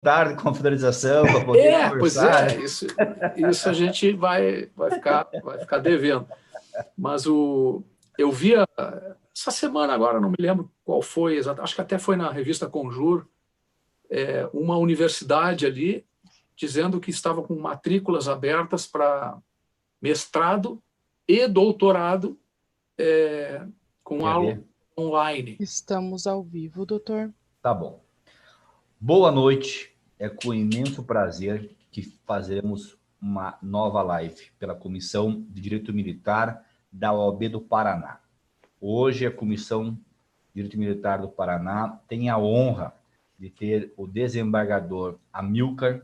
tarde, confraternização, para poder Pois conversar, é, né? isso a gente vai ficar devendo. Mas eu vi essa semana agora, não me lembro qual foi exatamente, acho que até foi na revista Conjur, uma universidade ali dizendo que estava com matrículas abertas para mestrado e doutorado com aula EAD? online. Estamos ao vivo, doutor. Tá bom. Boa noite. É com imenso prazer que fazemos uma nova live pela Comissão de Direito Militar da OAB do Paraná. Hoje a Comissão de Direito Militar do Paraná tem a honra de ter o desembargador Amilcar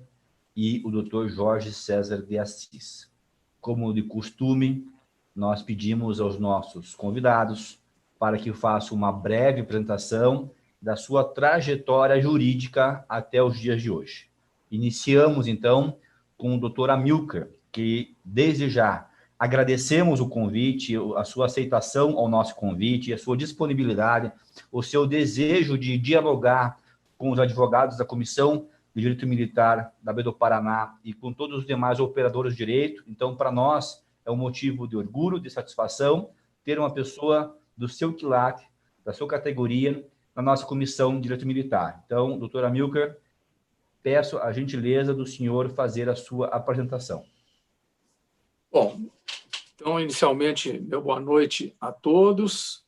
e o Dr. Jorge César de Assis. Como de costume, nós pedimos aos nossos convidados para que façam uma breve apresentação da sua trajetória jurídica até os dias de hoje. Iniciamos, então, com o Dr. Amilcar, que, desde já, agradecemos o convite, a sua aceitação ao nosso convite, a sua disponibilidade, o seu desejo de dialogar com os advogados da Comissão de Direito Militar da OAB do Paraná e com todos os demais operadores de direito. Então, para nós, é um motivo de orgulho, de satisfação, ter uma pessoa do seu quilate, da sua categoria, na nossa Comissão de Direito Militar. Então, doutor Amilcar, peço a gentileza do senhor fazer a sua apresentação. Bom, então, inicialmente, meu boa noite a todos.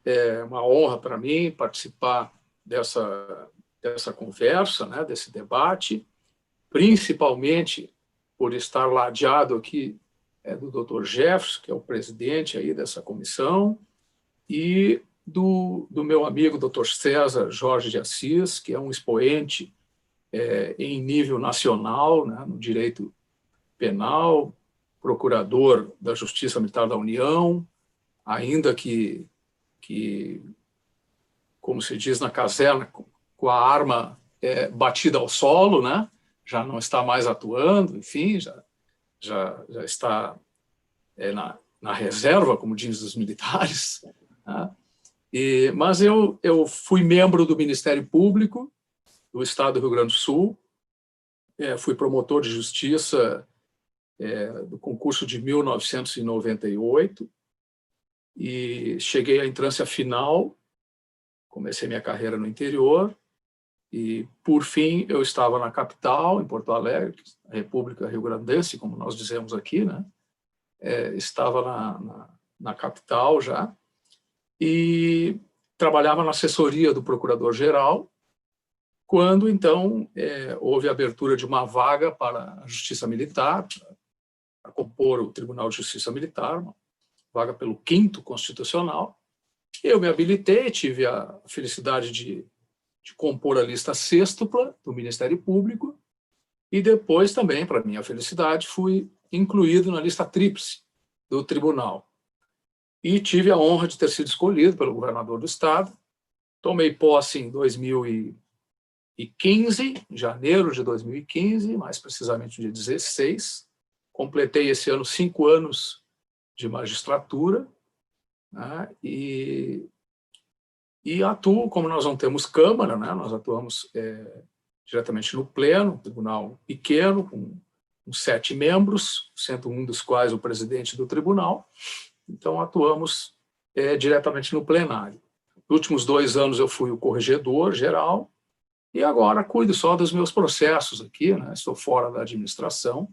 É uma honra para mim participar dessa conversa, né, desse debate, principalmente por estar ladeado aqui do Dr. Jefferson, que é o presidente aí dessa comissão, e do meu amigo Dr. César Jorge de Assis, que é um expoente em nível nacional, né, no direito penal, procurador da Justiça Militar da União, ainda que como se diz na caserna, com a arma batida ao solo, né? Já não está mais atuando, enfim, já está na reserva, como dizem os militares, né? Mas eu fui membro do Ministério Público do Estado do Rio Grande do Sul, fui promotor de justiça do concurso de 1998 e cheguei à entrância final, comecei minha carreira no interior e, por fim, eu estava na capital, em Porto Alegre, República Rio-Grandense, como nós dizemos aqui, né? Estava na capital já, e trabalhava na assessoria do Procurador-Geral, quando, então, houve a abertura de uma vaga para a Justiça Militar, para compor o Tribunal de Justiça Militar, uma vaga pelo 5º Constitucional. Eu me habilitei, tive a felicidade de compor a lista sêxtupla do Ministério Público e depois também, para minha felicidade, fui incluído na lista tríplice do tribunal. E tive a honra de ter sido escolhido pelo governador do estado. Tomei posse em 2015, em janeiro de 2015, mais precisamente no dia 16. Completei esse ano 5 anos de magistratura, né? E atuo, como nós não temos Câmara, né? Nós atuamos diretamente no Pleno, um tribunal pequeno, com 7 membros, sendo um dos quais o presidente do tribunal. Então, atuamos diretamente no plenário. Nos últimos 2 anos eu fui o corregedor geral e agora cuido só dos meus processos aqui, né? Estou fora da administração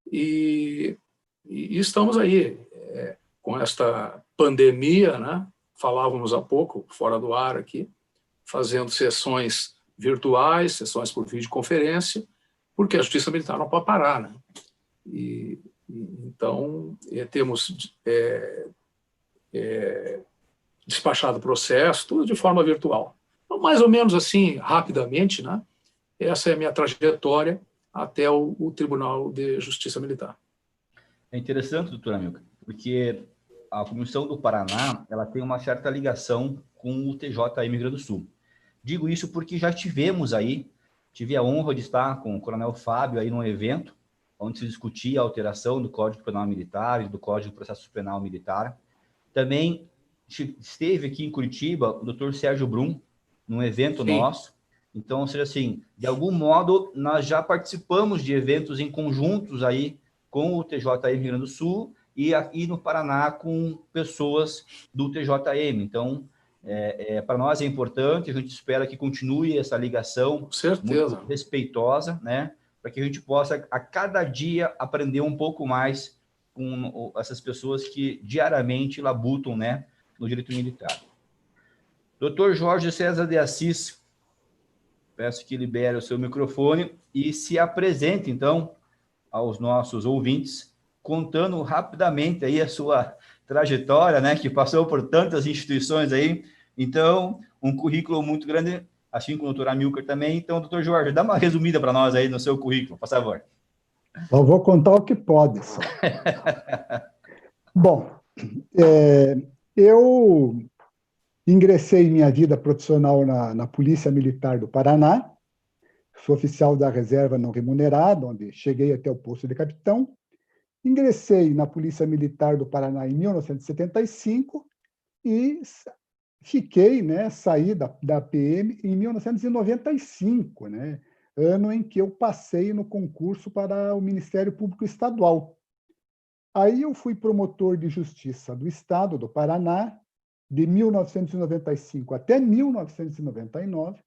e estamos aí com esta pandemia, né? Falávamos há pouco, fora do ar aqui, fazendo sessões virtuais, sessões por videoconferência, porque a Justiça Militar não pode parar, né? Então, temos despachado o processo, tudo de forma virtual. Então, mais ou menos assim, rapidamente, né? Essa é a minha trajetória até o Tribunal de Justiça Militar. É interessante, doutor Amilcar, porque a Comissão do Paraná ela tem uma certa ligação com o TJM Rio Grande do Sul. Digo isso porque já tive a honra de estar com o Coronel Fábio aí num evento onde se discutia a alteração do Código Penal Militar e do Código de Processo Penal Militar. Também esteve aqui em Curitiba o doutor Sérgio Brum, num evento nosso, Então, ou seja, assim, de algum modo, nós já participamos de eventos em conjuntos aí com o TJM Rio Grande do Sul e aqui no Paraná com pessoas do TJM. Então, para nós é importante, a gente espera que continue essa ligação Com certeza. muito respeitosa, né? Para que a gente possa, a cada dia, aprender um pouco mais com essas pessoas que diariamente labutam, né, no direito militar. Dr. Jorge César de Assis, peço que libere o seu microfone e se apresente, então, aos nossos ouvintes, contando rapidamente aí a sua trajetória, né, que passou por tantas instituições aí. Então, um currículo muito grande, assim como o doutor Amilcar também. Então, doutor Jorge, dá uma resumida para nós aí no seu currículo, por favor. Eu vou contar o que pode só. Bom, eu ingressei em minha vida profissional na Polícia Militar do Paraná, sou oficial da reserva não remunerado, onde cheguei até o posto de capitão. Ingressei na Polícia Militar do Paraná em 1975 e fiquei, né, saí da PM em 1995, né, ano em que eu passei no concurso para o Ministério Público Estadual. Aí eu fui promotor de justiça do Estado do Paraná, de 1995 até 1999,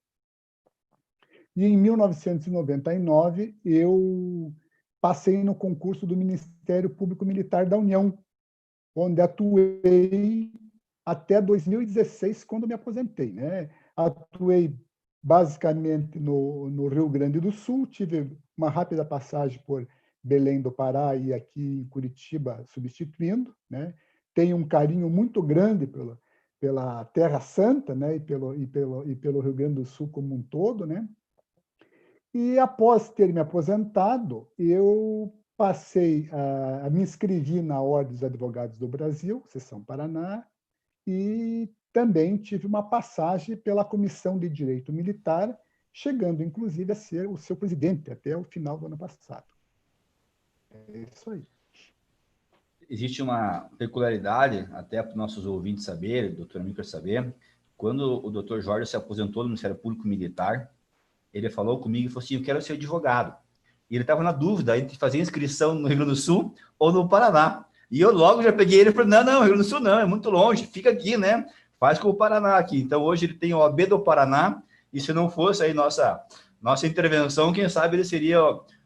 e em 1999 eu passei no concurso do Ministério Público Militar da União, onde atuei até 2016, quando me aposentei, né? Atuei basicamente no Rio Grande do Sul, tive uma rápida passagem por Belém do Pará e aqui em Curitiba substituindo, né? Tenho um carinho muito grande pela Terra Santa, né? e pelo Rio Grande do Sul como um todo, né? E após ter me aposentado, eu me inscrevi na Ordem dos Advogados do Brasil, seção Paraná, e também tive uma passagem pela Comissão de Direito Militar, chegando, inclusive, a ser o seu presidente até o final do ano passado. É isso aí. Existe uma peculiaridade, até para os nossos ouvintes saberem, o doutor Amilcar saber, quando o doutor Jorge se aposentou do Ministério Público Militar, ele falou comigo e falou assim, eu quero ser advogado. E ele estava na dúvida entre fazer inscrição no Rio Grande do Sul ou no Paraná. E eu logo já peguei ele e falei, não, Rio Grande do Sul não, é muito longe, fica aqui, né? Faz com o Paraná aqui. Então, hoje ele tem o OAB do Paraná, e se não fosse aí nossa intervenção, quem sabe ele seria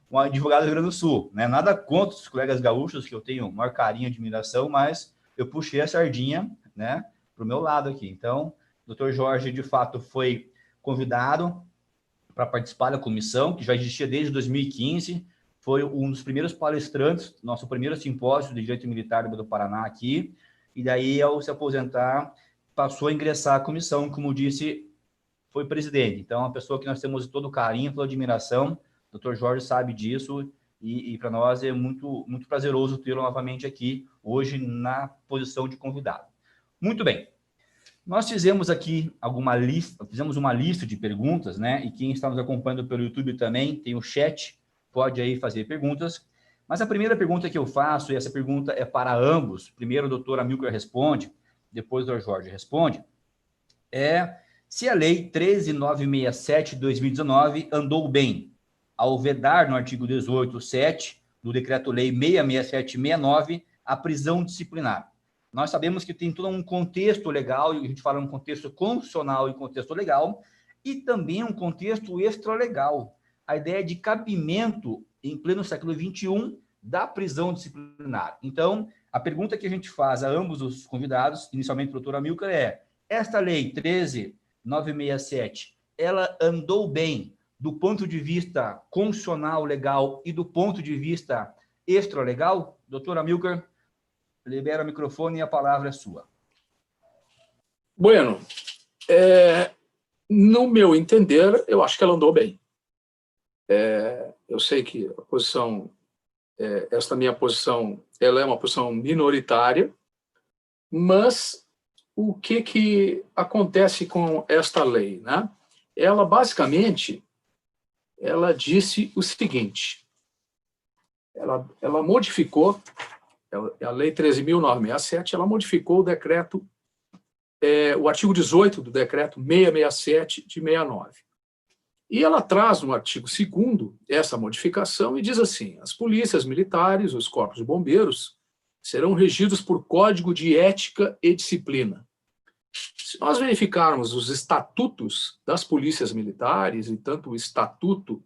um advogado do Rio Grande do Sul, né? Nada contra os colegas gaúchos, que eu tenho maior carinho e admiração, mas eu puxei a sardinha, né, para o meu lado aqui. Então, o doutor Jorge, de fato, foi convidado para participar da comissão, que já existia desde 2015, foi um dos primeiros palestrantes, nosso primeiro simpósio de direito militar do Paraná aqui, e daí, ao se aposentar, passou a ingressar à comissão, como disse, foi presidente. Então, é uma pessoa que nós temos todo carinho, toda admiração, o Dr. Jorge sabe disso, e para nós é muito, muito prazeroso tê-lo novamente aqui, hoje, na posição de convidado. Muito bem. Nós fizemos aqui fizemos uma lista de perguntas, né? E quem está nos acompanhando pelo YouTube também tem o chat, pode aí fazer perguntas. Mas a primeira pergunta que eu faço, e essa pergunta é para ambos, primeiro o doutor Amilcar responde, depois o doutor Jorge responde, é se a Lei 13.967 de 2019 andou bem, ao vedar no artigo 18.7 do Decreto-Lei 667/69 a prisão disciplinar. Nós sabemos que tem todo um contexto legal, e a gente fala um contexto constitucional e contexto legal, e também um contexto extralegal. A ideia de cabimento, em pleno século XXI, da prisão disciplinar. Então, a pergunta que a gente faz a ambos os convidados, inicialmente o doutor Amilcar, é: esta lei 13.967, ela andou bem do ponto de vista constitucional, legal, e do ponto de vista extralegal? Doutor Amilcar, libera o microfone e a palavra é sua. Bueno, no meu entender, eu acho que ela andou bem. Eu sei que a posição, esta minha posição, ela é uma posição minoritária, mas o que acontece com esta lei, né? Ela, basicamente, ela disse o seguinte, ela modificou, a Lei 13.967, ela modificou o decreto, o artigo 18 do decreto 667 de 69. E ela traz no artigo 2º essa modificação e diz assim: as polícias militares, os corpos de bombeiros, serão regidos por código de ética e disciplina. Se nós verificarmos os estatutos das polícias militares, e tanto o estatuto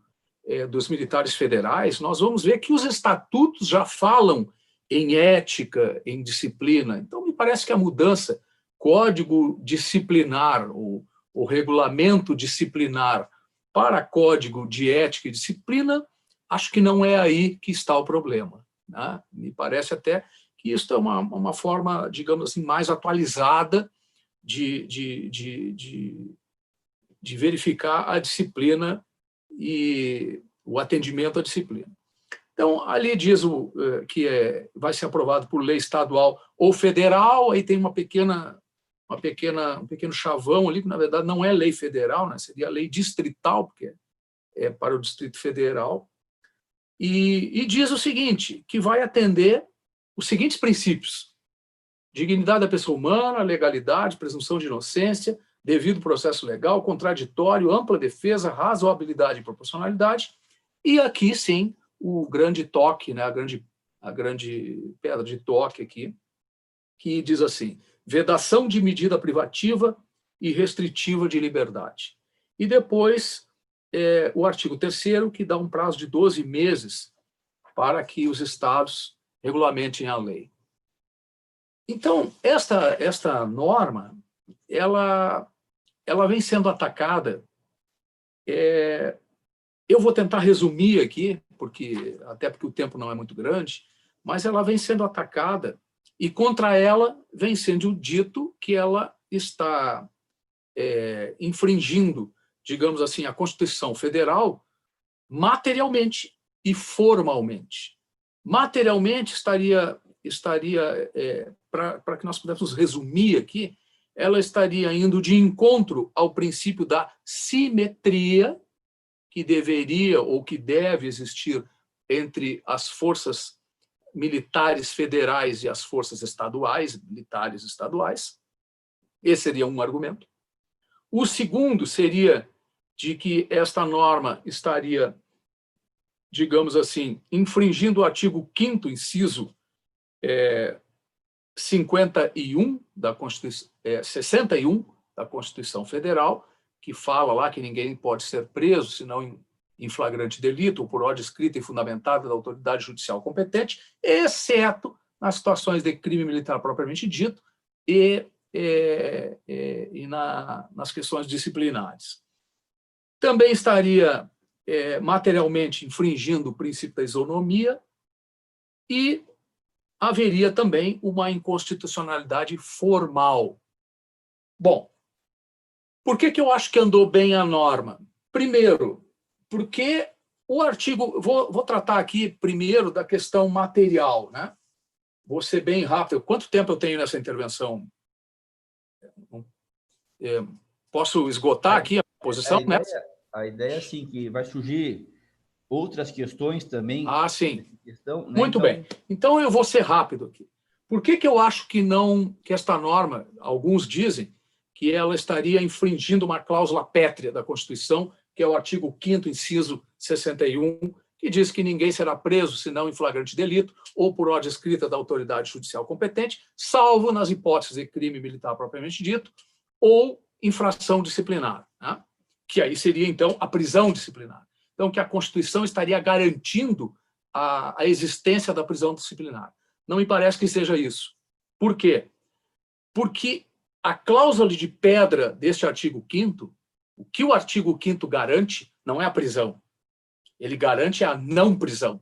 dos militares federais, nós vamos ver que os estatutos já falam em ética, em disciplina. Então, me parece que a mudança, código disciplinar, o regulamento disciplinar para código de ética e disciplina, acho que não é aí que está o problema, né? Me parece até que isso é uma forma, digamos assim, mais atualizada de verificar a disciplina e o atendimento à disciplina. Então, ali diz que vai ser aprovado por lei estadual ou federal, aí tem um pequeno chavão ali, que na verdade não é lei federal, né? Seria lei distrital, porque é para o Distrito Federal, e diz o seguinte, que vai atender os seguintes princípios: dignidade da pessoa humana, legalidade, presunção de inocência, devido processo legal, contraditório, ampla defesa, razoabilidade e proporcionalidade. E aqui, sim, o grande toque, né, a grande pedra de toque aqui, que diz assim: vedação de medida privativa e restritiva de liberdade. E depois, o artigo 3º, que dá um prazo de 12 meses para que os estados regulamentem a lei. Então, esta norma, ela vem sendo atacada. Eu vou tentar resumir aqui, até porque o tempo não é muito grande, mas ela vem sendo atacada e contra ela vem sendo dito que ela está infringindo, digamos assim, a Constituição Federal materialmente e formalmente. Materialmente estaria para que nós pudéssemos resumir aqui, ela estaria indo de encontro ao princípio da simetria que deveria ou que deve existir entre as forças militares federais e as forças estaduais, militares estaduais. Esse seria um argumento. O segundo seria de que esta norma estaria, digamos assim, infringindo o artigo 5º, inciso 51 da Constituição, 61 da Constituição Federal, que fala lá que ninguém pode ser preso senão em flagrante delito ou por ordem escrita e fundamentada da autoridade judicial competente, exceto nas situações de crime militar propriamente dito e nas questões disciplinares. Também estaria materialmente infringindo o princípio da isonomia e haveria também uma inconstitucionalidade formal. Bom, por que eu acho que andou bem a norma? Primeiro, porque o artigo... Vou tratar aqui primeiro da questão material, né? Vou ser bem rápido. Quanto tempo eu tenho nessa intervenção? Posso esgotar aqui a posição? A ideia é assim, que vai surgir outras questões também. Ah, sim. Questão, né? Muito bem. Então, eu vou ser rápido aqui. Por que eu acho que esta norma, alguns dizem, que ela estaria infringindo uma cláusula pétrea da Constituição, que é o artigo 5º, inciso 61, que diz que ninguém será preso senão em flagrante delito ou por ordem escrita da autoridade judicial competente, salvo nas hipóteses de crime militar propriamente dito ou infração disciplinar, né? Que aí seria, então, a prisão disciplinar. Então, que a Constituição estaria garantindo a existência da prisão disciplinar. Não me parece que seja isso. Por quê? Porque a cláusula de pedra deste artigo 5º, o que o artigo 5º garante não é a prisão. Ele garante a não prisão.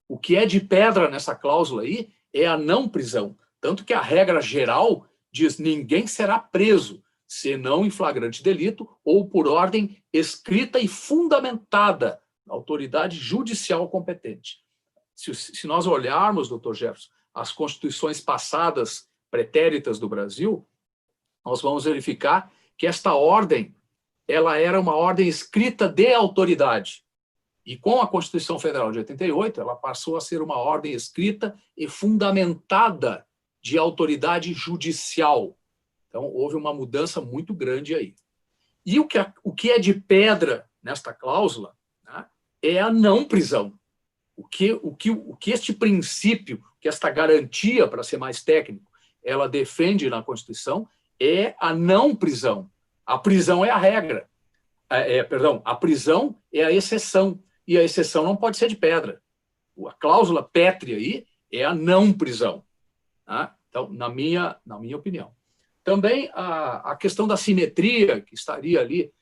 O que é de pedra nessa cláusula aí é a não prisão. Tanto que a regra geral diz: ninguém será preso, senão em flagrante delito ou por ordem escrita e fundamentada da autoridade judicial competente. Se nós olharmos, doutor Jefferson, as constituições passadas pretéritas do Brasil, nós vamos verificar que esta ordem ela era uma ordem escrita de autoridade. E com a Constituição Federal de 88, ela passou a ser uma ordem escrita e fundamentada de autoridade judicial. Então, houve uma mudança muito grande aí. E o que é de pedra nesta cláusula, né, é a não prisão. O que este princípio, que esta garantia, para ser mais técnico, ela defende na Constituição é a não prisão. A prisão é a regra. A prisão é a exceção, e a exceção não pode ser de pedra. A cláusula pétrea aí é a não prisão. Tá? Então, na minha opinião. Também a questão da simetria, que estaria ali,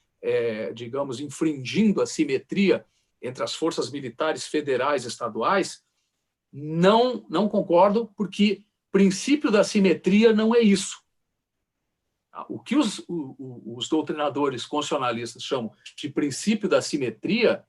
digamos, infringindo a simetria entre as forças militares federais e estaduais, não concordo, porque princípio da simetria não é isso. O que os doutrinadores constitucionalistas chamam de princípio da simetria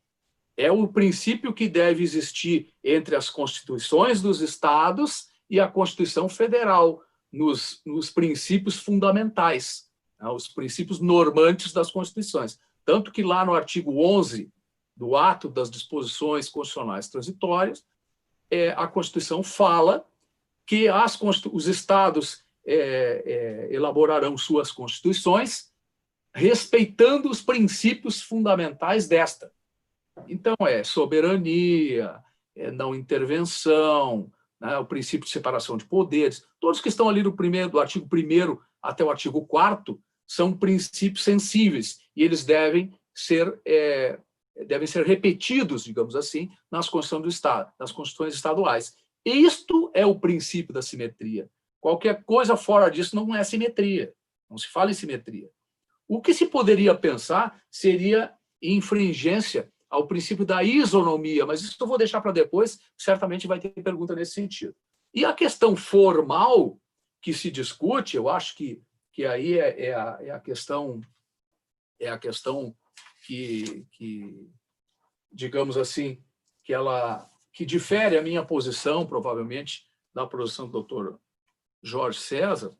é o princípio que deve existir entre as constituições dos estados e a Constituição Federal, nos princípios fundamentais, né, os princípios normantes das constituições. Tanto que lá no artigo 11 do Ato das Disposições Constitucionais Transitórias, a Constituição fala que os estados elaborarão suas constituições respeitando os princípios fundamentais desta. Então, soberania, não intervenção, né, o princípio de separação de poderes, todos que estão ali do artigo 1º até o artigo 4º são princípios sensíveis e eles devem ser repetidos, digamos assim, nas constituições do Estado, nas constituições estaduais. Isto é o princípio da simetria. Qualquer coisa fora disso não é simetria, não se fala em simetria. O que se poderia pensar seria infringência ao princípio da isonomia, mas isso eu vou deixar para depois, certamente vai ter pergunta nesse sentido. E a questão formal que se discute, eu acho que aí é a questão que, digamos assim, que difere a minha posição, provavelmente, da posição do doutor Jorge César,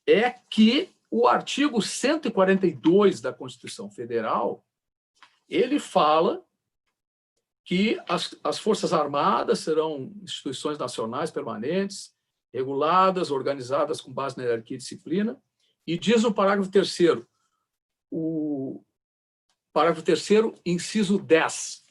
é que o artigo 142 da Constituição Federal, ele fala que as Forças Armadas serão instituições nacionais permanentes, reguladas, organizadas com base na hierarquia e disciplina, e diz no parágrafo 3º, parágrafo 3º, inciso 10,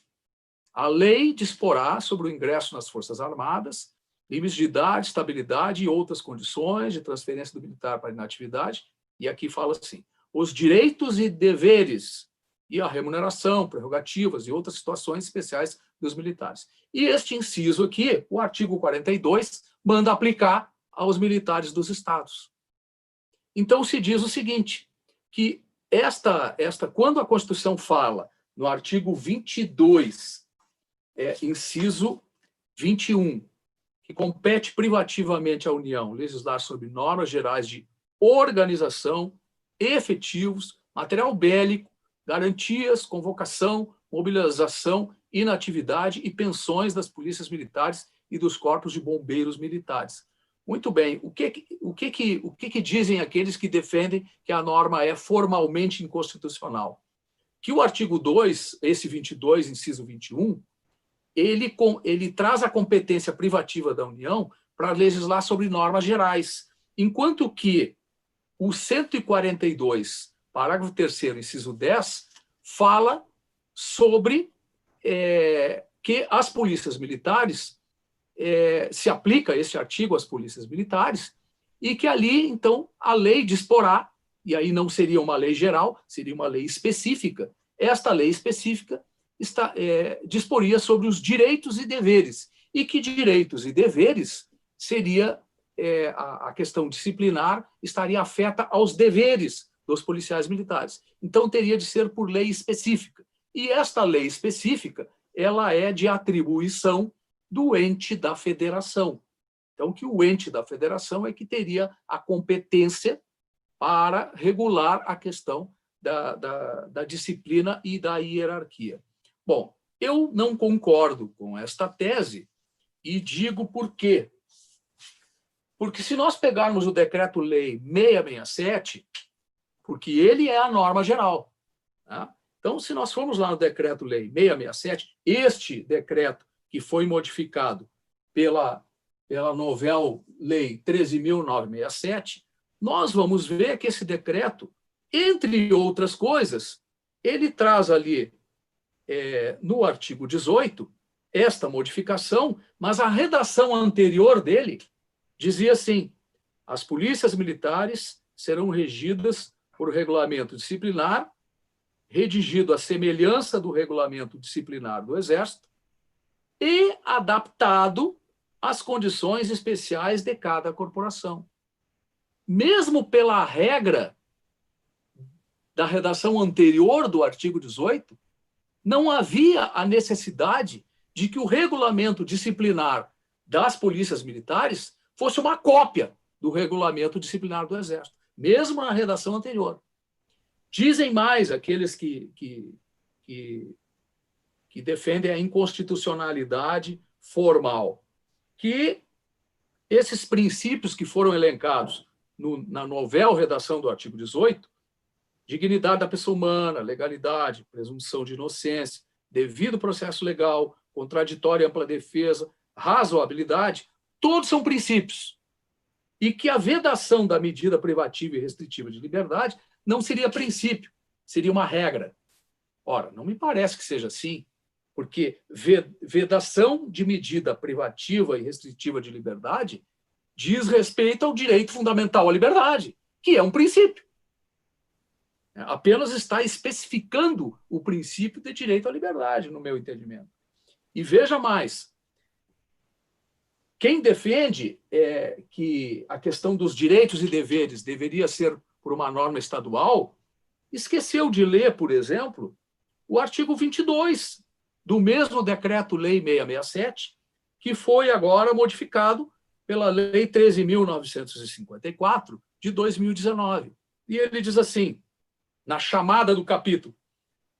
a lei disporá sobre o ingresso nas Forças Armadas, limites de idade, estabilidade e outras condições de transferência do militar para a inatividade, e aqui fala assim, os direitos e deveres e a remuneração, prerrogativas e outras situações especiais dos militares. E este inciso aqui, o artigo 42, manda aplicar aos militares dos estados. Então, se diz o seguinte, que quando a Constituição fala, no artigo 22, inciso 21, que compete privativamente à União legislar sobre normas gerais de organização, efetivos, material bélico, garantias, convocação, mobilização, inatividade e pensões das polícias militares e dos corpos de bombeiros militares. Muito bem, o que dizem aqueles que defendem que a norma é formalmente inconstitucional? Que o artigo 2, esse 22, inciso 21, ele traz a competência privativa da União para legislar sobre normas gerais, enquanto que o 142, parágrafo 3º, inciso 10, fala sobre que as polícias militares, se aplica esse artigo às polícias militares, e que ali, então, a lei disporá, e aí não seria uma lei geral, seria uma lei específica. Esta lei específica disporia sobre os direitos e deveres, e que direitos e deveres seria a questão disciplinar estaria afeta aos deveres dos policiais militares. Então, teria de ser por lei específica. E esta lei específica, ela é de atribuição do ente da federação. Então, que o ente da federação é que teria a competência para regular a questão da disciplina e da hierarquia. Bom, eu não concordo com esta tese e digo por quê. Porque se nós pegarmos o Decreto-Lei 667, porque ele é a norma geral, tá? Então, se nós formos lá no Decreto-Lei 667, este decreto que foi modificado pela novel Lei 13.967, nós vamos ver que esse decreto, entre outras coisas, ele traz ali no artigo 18, esta modificação, mas a redação anterior dele dizia assim: as polícias militares serão regidas por regulamento disciplinar, redigido à semelhança do regulamento disciplinar do Exército e adaptado às condições especiais de cada corporação. Mesmo pela regra da redação anterior do artigo 18, não havia a necessidade de que o regulamento disciplinar das polícias militares fosse uma cópia do regulamento disciplinar do Exército, mesmo na redação anterior. Dizem mais aqueles que defendem a inconstitucionalidade formal, que esses princípios que foram elencados na novel redação do artigo 18, dignidade da pessoa humana, legalidade, presunção de inocência, devido processo legal, contraditória e ampla defesa, razoabilidade, todos são princípios. E que a vedação da medida privativa e restritiva de liberdade não seria princípio, seria uma regra. Ora, não me parece que seja assim, porque vedação de medida privativa e restritiva de liberdade diz respeito ao direito fundamental à liberdade, que é um princípio. Apenas está especificando o princípio de direito à liberdade, no meu entendimento. E veja mais, quem defende que a questão dos direitos e deveres deveria ser por uma norma estadual, esqueceu de ler, por exemplo, o artigo 22 do mesmo Decreto-Lei 667, que foi agora modificado pela Lei 13.954, de 2019. E ele diz assim, na chamada do capítulo,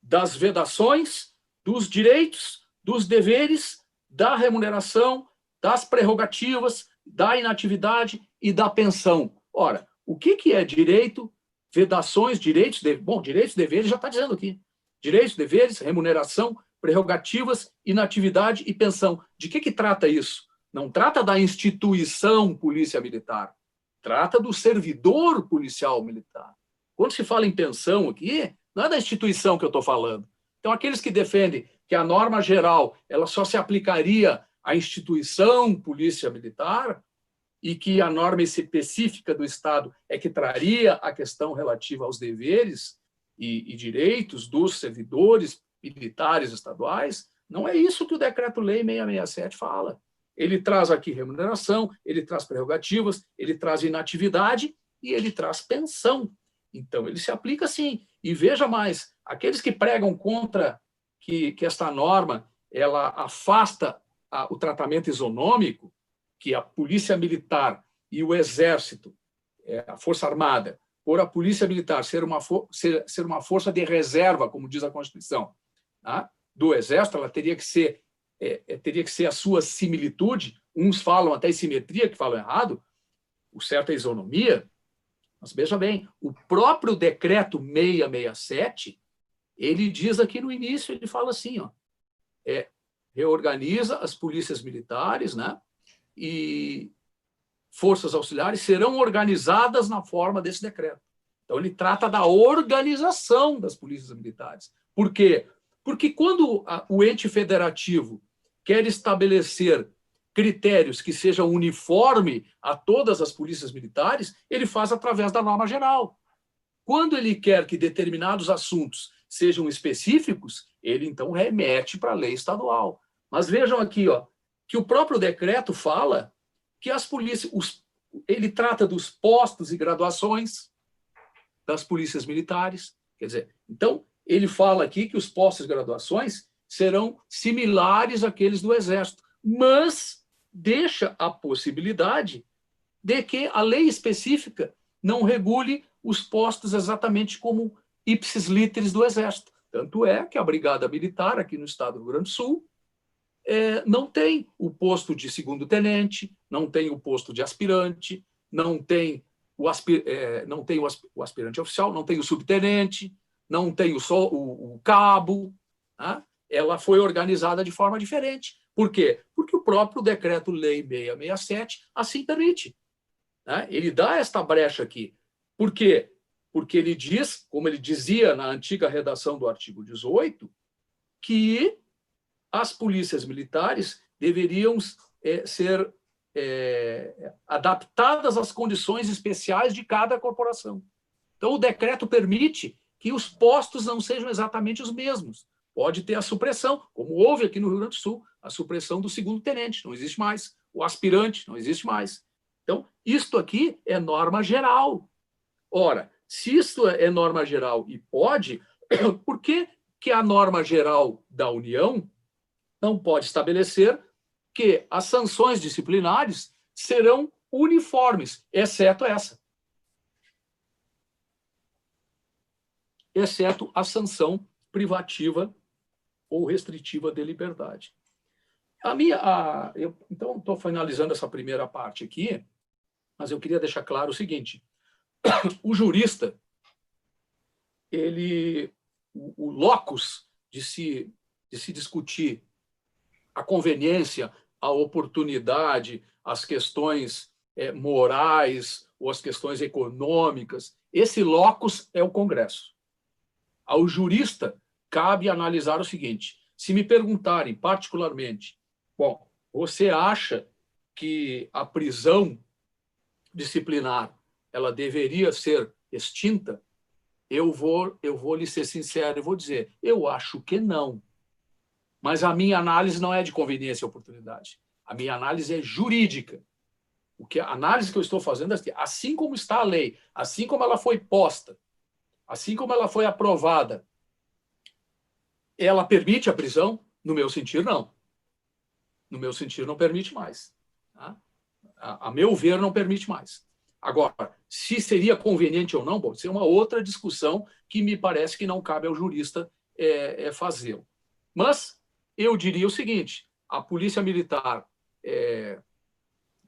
das vedações, dos direitos, dos deveres, da remuneração, das prerrogativas, da inatividade e da pensão. Ora, o que é direito, vedações, direitos, direitos e deveres já está dizendo aqui. Direitos, deveres, remuneração, prerrogativas, inatividade e pensão. De que trata isso? Não trata da instituição polícia militar, trata do servidor policial militar. Quando se fala em pensão aqui, não é da instituição que eu estou falando. Então, aqueles que defendem que a norma geral ela só se aplicaria à instituição polícia militar e que a norma específica do Estado é que traria a questão relativa aos deveres e direitos dos servidores militares estaduais, não é isso que o Decreto-Lei 667 fala. Ele traz aqui remuneração, ele traz prerrogativas, ele traz inatividade e ele traz pensão. Então, ele se aplica sim. E veja mais, aqueles que pregam contra que esta norma ela afasta o tratamento isonômico, que a Polícia Militar e o Exército, a Força Armada, por a Polícia Militar ser uma força de reserva, como diz a Constituição, tá? Do Exército, ela teria que ser a sua similitude, uns falam até em simetria, que falam errado, o certo é isonomia, mas veja bem, o próprio Decreto 667, ele diz aqui no início, ele fala assim, reorganiza as polícias militares, né? E forças auxiliares serão organizadas na forma desse decreto. Então, ele trata da organização das polícias militares. Por quê? Porque quando o ente federativo quer estabelecer critérios que sejam uniformes a todas as polícias militares, ele faz através da norma geral. Quando ele quer que determinados assuntos sejam específicos, ele, então, remete para a lei estadual. Mas vejam aqui, que o próprio decreto fala que as polícias, ele trata dos postos e graduações das polícias militares. Quer dizer, então, ele fala aqui que os postos e graduações serão similares àqueles do Exército, mas deixa a possibilidade de que a lei específica não regule os postos exatamente como ipsis literis do Exército. Tanto é que a Brigada Militar, aqui no estado do Rio Grande do Sul, não tem o posto de segundo-tenente, não tem o posto de aspirante, não tem o aspirante oficial, não tem o subtenente, não tem o cabo. Tá? Ela foi organizada de forma diferente. Por quê? Porque o próprio Decreto-Lei 667 assim permite. Né? Ele dá esta brecha aqui. Por quê? Porque ele diz, como ele dizia na antiga redação do artigo 18, que as polícias militares deveriam ser adaptadas às condições especiais de cada corporação. Então, o decreto permite que os postos não sejam exatamente os mesmos. Pode ter a supressão, como houve aqui no Rio Grande do Sul, a supressão do segundo-tenente, não existe mais. O aspirante, não existe mais. Então, isto aqui é norma geral. Ora, se isto é norma geral e pode, por que a norma geral da União não pode estabelecer que as sanções disciplinares serão uniformes, exceto essa? Exceto a sanção privativa ou restritiva de liberdade. Então, estou finalizando essa primeira parte aqui, mas eu queria deixar claro o seguinte: o jurista, o locus de se discutir a conveniência, a oportunidade, as questões morais ou as questões econômicas, esse locus é o Congresso. Ao jurista cabe analisar o seguinte: se me perguntarem particularmente, bom, você acha que a prisão disciplinar ela deveria ser extinta? Eu vou lhe ser sincero e vou dizer, eu acho que não. Mas a minha análise não é de conveniência e oportunidade. A minha análise é jurídica. A análise que eu estou fazendo é assim como está a lei, assim como ela foi posta, assim como ela foi aprovada, ela permite a prisão? No meu sentir, não. No meu sentir, não permite mais. Tá? A meu ver, não permite mais. Agora, se seria conveniente ou não, bom, isso é uma outra discussão que me parece que não cabe ao jurista fazê-lo. Mas eu diria o seguinte: a Polícia Militar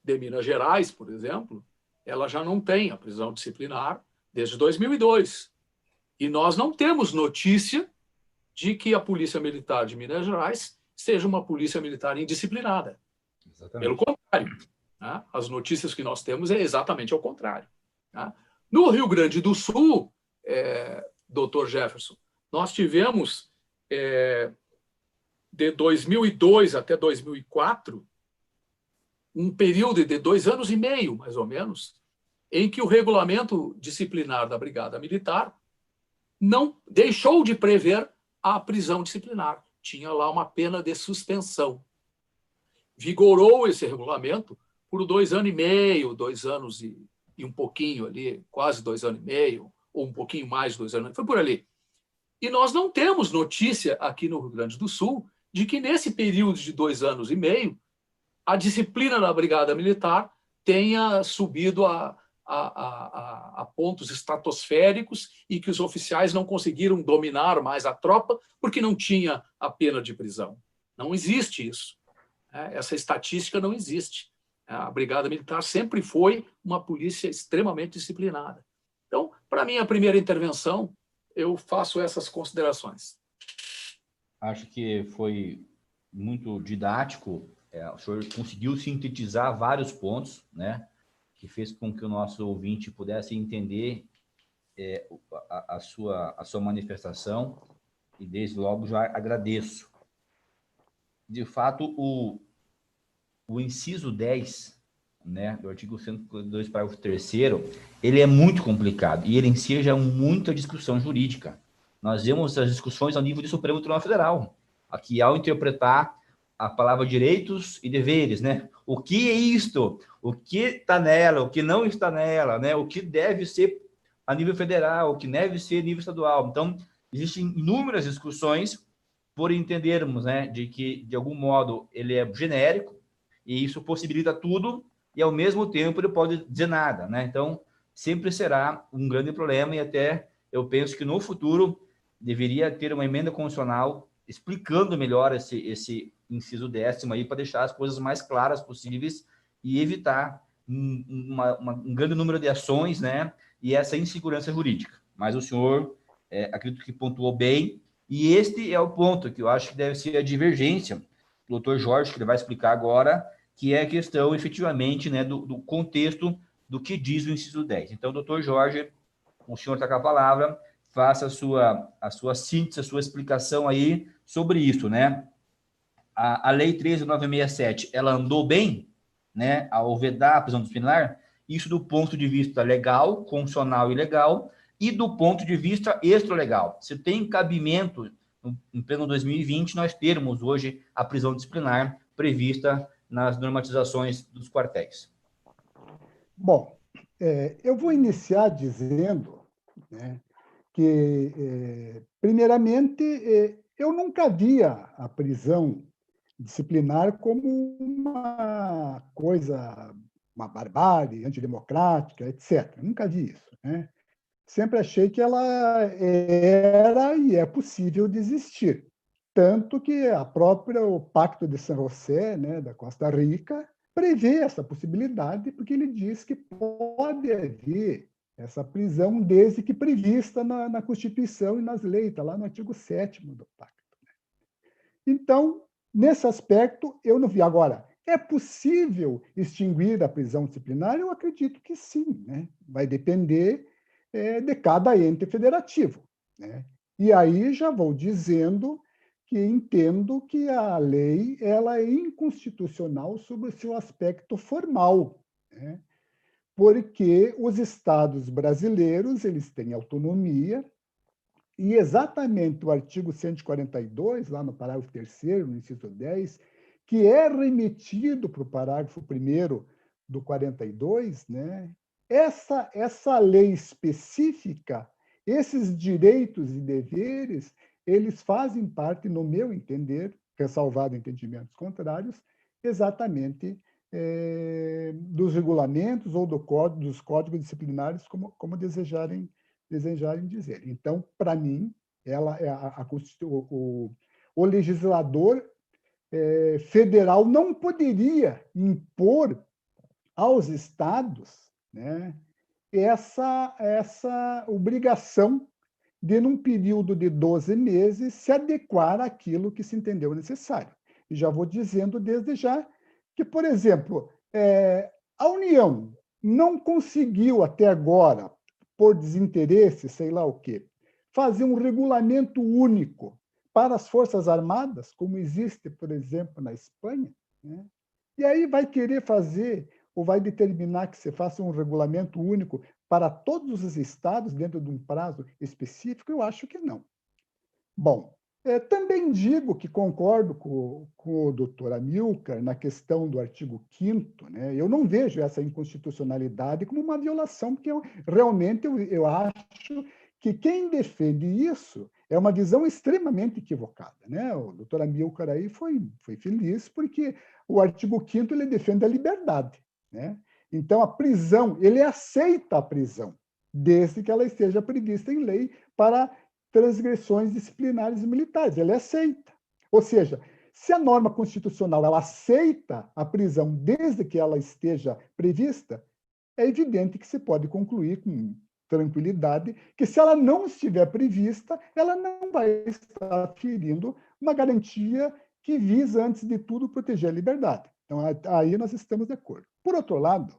de Minas Gerais, por exemplo, ela já não tem a prisão disciplinar desde 2002. E nós não temos notícia de que a Polícia Militar de Minas Gerais seja uma polícia militar indisciplinada. Exatamente. Pelo contrário, né? As notícias que nós temos é exatamente ao contrário. Né? No Rio Grande do Sul, Dr. Jefferson, nós tivemos, de 2002 até 2004, um período de 2 anos e meio, mais ou menos, em que o regulamento disciplinar da Brigada Militar não deixou de prever a prisão disciplinar. Tinha lá uma pena de suspensão. Vigorou esse regulamento por 2 anos e meio, 2 anos e um pouquinho ali, quase 2 anos e meio, ou um pouquinho mais de 2 anos, foi por ali. E nós não temos notícia aqui no Rio Grande do Sul de que nesse período de 2 anos e meio a disciplina da Brigada Militar tenha subido a pontos estratosféricos e que os oficiais não conseguiram dominar mais a tropa porque não tinha a pena de prisão. Não existe isso. Essa estatística não existe. A Brigada Militar sempre foi uma polícia extremamente disciplinada. Então, para mim, a primeira intervenção, eu faço essas considerações. Acho que foi muito didático. O senhor conseguiu sintetizar vários pontos, né, que fez com que o nosso ouvinte pudesse entender a sua manifestação, e desde logo já agradeço. De fato, o inciso 10, né, do artigo 152, parágrafo 3º, ele é muito complicado, e ele em si já é muita discussão jurídica. Nós vemos as discussões ao nível do Supremo Tribunal Federal, aqui ao interpretar a palavra direitos e deveres, né? O que é isto? O que está nela? O que não está nela? Né? O que deve ser a nível federal? O que deve ser a nível estadual? Então, existem inúmeras discussões por entendermos, né, de que, de algum modo, ele é genérico e isso possibilita tudo e, ao mesmo tempo, ele pode dizer nada, né? Então, sempre será um grande problema e até eu penso que, no futuro, deveria ter uma emenda constitucional explicando melhor esse inciso 10º aí, para deixar as coisas mais claras possíveis e evitar um grande número de ações, né, e essa insegurança jurídica. Mas o senhor, acredito que pontuou bem, e este é o ponto que eu acho que deve ser a divergência do Dr. Jorge, que ele vai explicar agora, que é a questão, efetivamente, né, do contexto do que diz o inciso 10. Então, Dr. Jorge, o senhor está com a palavra, faça a sua síntese, a sua explicação aí sobre isso, né? A Lei 13.967, ela andou bem, né, ao vedar a prisão disciplinar, isso do ponto de vista legal, constitucional e legal, e do ponto de vista extralegal. Se tem cabimento, em pleno 2020, nós termos hoje a prisão disciplinar prevista nas normatizações dos quartéis. Bom, eu vou iniciar dizendo, né, que, primeiramente, eu nunca via a prisão disciplinar como uma coisa, uma barbárie, antidemocrática, etc. Eu nunca vi isso, né? Sempre achei que ela era e é possível de existir. Tanto que o Pacto de San José, né, da Costa Rica, prevê essa possibilidade, porque ele diz que pode haver essa prisão desde que prevista na Constituição e nas leis, está lá no artigo 7º do Pacto. Então, nesse aspecto, eu não vi. Agora, é possível extinguir a prisão disciplinar? Eu acredito que sim, né? Vai depender de cada ente federativo, né? E aí já vou dizendo que entendo que a lei ela é inconstitucional sobre o seu aspecto formal, né? Porque os estados brasileiros eles têm autonomia e exatamente o artigo 142, lá no parágrafo 3º, no inciso 10, que é remetido para o parágrafo 1º do 42, né? Essa lei específica, esses direitos e deveres, eles fazem parte, no meu entender, ressalvado entendimentos contrários, exatamente dos regulamentos ou dos códigos disciplinares, como desejarem dizer. Então, para mim, ela é o legislador federal não poderia impor aos estados, né, essa obrigação de, num período de 12 meses, se adequar àquilo que se entendeu necessário. E já vou dizendo desde já que, por exemplo, a União não conseguiu até agora, por desinteresse, sei lá o quê, fazer um regulamento único para as Forças Armadas, como existe, por exemplo, na Espanha, né? E aí vai querer fazer, ou vai determinar que se faça um regulamento único para todos os estados dentro de um prazo específico? Eu acho que não. Bom, também digo que concordo com o doutor Amilcar na questão do artigo 5º, né? Eu não vejo essa inconstitucionalidade como uma violação, porque realmente eu acho que quem defende isso é uma visão extremamente equivocada, né? O doutor Amilcar aí foi feliz, porque o artigo 5º ele defende a liberdade, né? Então, a prisão, ele aceita a prisão, desde que ela esteja prevista em lei para transgressões disciplinares e militares. Ele aceita. Ou seja, se a norma constitucional ela aceita a prisão desde que ela esteja prevista, é evidente que se pode concluir com tranquilidade que, se ela não estiver prevista, ela não vai estar ferindo uma garantia que visa, antes de tudo, proteger a liberdade. Então, aí nós estamos de acordo. Por outro lado,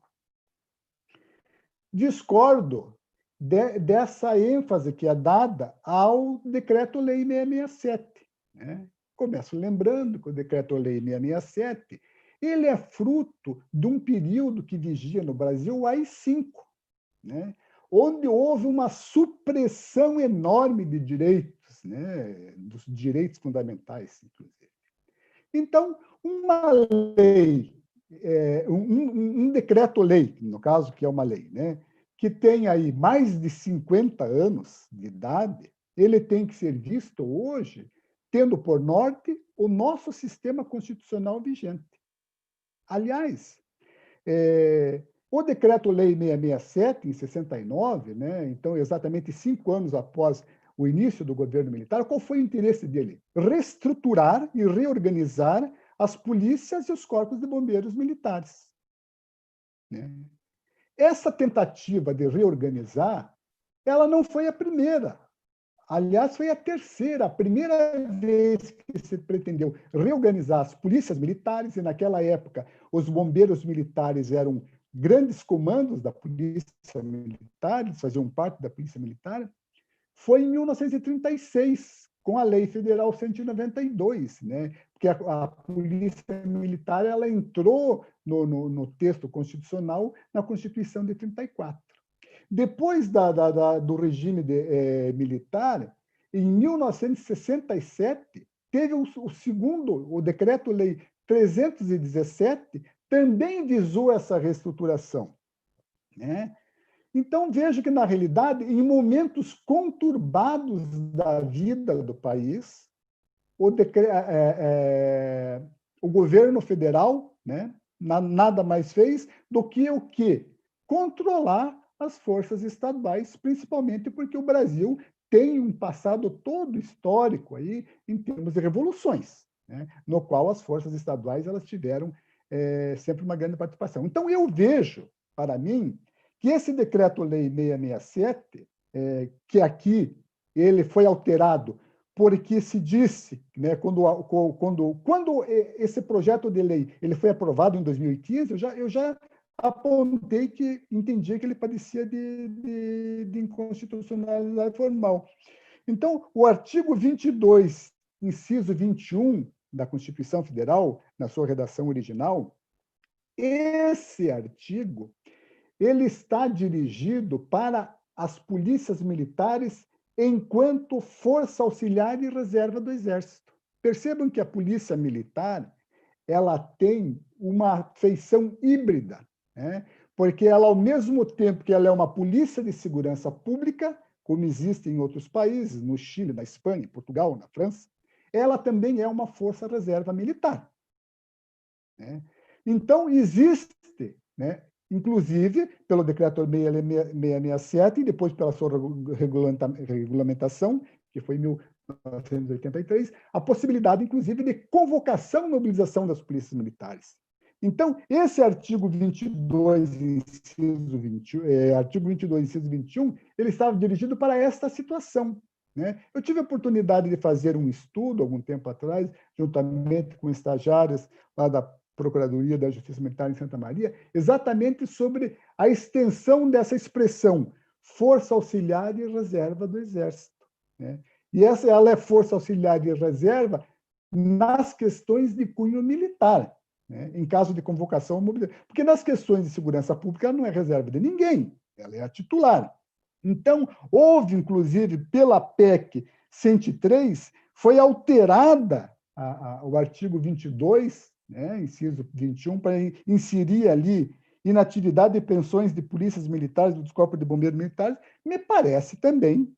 discordo dessa ênfase que é dada ao Decreto-Lei 667. Né? Começo lembrando que o Decreto-Lei 667 ele é fruto de um período que vigia no Brasil o AI-5, né? Onde houve uma supressão enorme de direitos, né? Dos direitos fundamentais, inclusive. Então, uma lei, um decreto-lei, no caso, que é uma lei, né? Que tem aí mais de 50 anos de idade, ele tem que ser visto hoje tendo por norte o nosso sistema constitucional vigente. Aliás, o Decreto-Lei 667, em 69, né, então exatamente 5 anos após o início do governo militar, qual foi o interesse dele? Reestruturar e reorganizar as polícias e os corpos de bombeiros militares. Né? Essa tentativa de reorganizar, ela não foi a primeira. Aliás, foi a terceira. A primeira vez que se pretendeu reorganizar as polícias militares, e naquela época os bombeiros militares eram grandes comandos da polícia militar, eles faziam parte da polícia militar, foi em 1936, com a Lei Federal 192, né? Porque a Polícia Militar ela entrou no texto constitucional na Constituição de 34. Depois do regime militar, em 1967, teve o segundo, o Decreto-Lei 317, também visou essa reestruturação, né? Então, vejo que, na realidade, em momentos conturbados da vida do país, o governo federal, né, nada mais fez do que o quê? Controlar as forças estaduais, principalmente porque o Brasil tem um passado todo histórico aí em termos de revoluções, né, no qual as forças estaduais elas tiveram sempre uma grande participação. Então, eu vejo, para mim, que esse Decreto-Lei 667, que aqui ele foi alterado porque se disse, né, quando esse projeto de lei ele foi aprovado em 2015, eu já apontei que entendia que ele padecia de inconstitucionalidade formal. Então, o artigo 22, inciso 21 da Constituição Federal, na sua redação original, esse artigo ele está dirigido para as polícias militares enquanto força auxiliar e reserva do Exército. Percebam que a polícia militar ela tem uma feição híbrida, né? Porque ela, ao mesmo tempo que ela é uma polícia de segurança pública, como existe em outros países, no Chile, na Espanha, em Portugal, na França, ela também é uma força reserva militar, né? Então, existe, né, inclusive pelo Decreto 667 e depois pela sua regulamentação, que foi em 1983, a possibilidade, inclusive, de convocação e mobilização das polícias militares. Então, esse artigo 22, inciso 21, artigo 22, inciso 21, ele estava dirigido para esta situação, né? Eu tive a oportunidade de fazer um estudo, algum tempo atrás, juntamente com estagiários lá da Procuradoria da Justiça Militar em Santa Maria, exatamente sobre a extensão dessa expressão, força auxiliar e reserva do Exército, né? E ela é força auxiliar e reserva nas questões de cunho militar, né? Em caso de convocação ou mobilização. Porque nas questões de segurança pública ela não é reserva de ninguém, ela é a titular. Então, houve, inclusive, pela PEC 103, foi alterada o artigo 22, né, inciso 21, para inserir ali inatividade e pensões de polícias militares, dos corpos de bombeiros militares, me parece também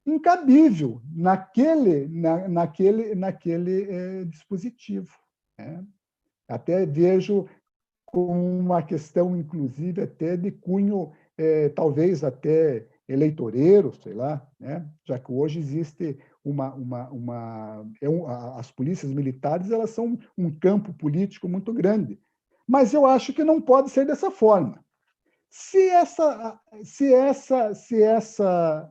incabível naquele dispositivo, né? Até vejo com uma questão, inclusive, até de cunho, talvez até eleitoreiro, sei lá, né? Já que hoje existe as polícias militares elas são um campo político muito grande. Mas eu acho que não pode ser dessa forma. Se essa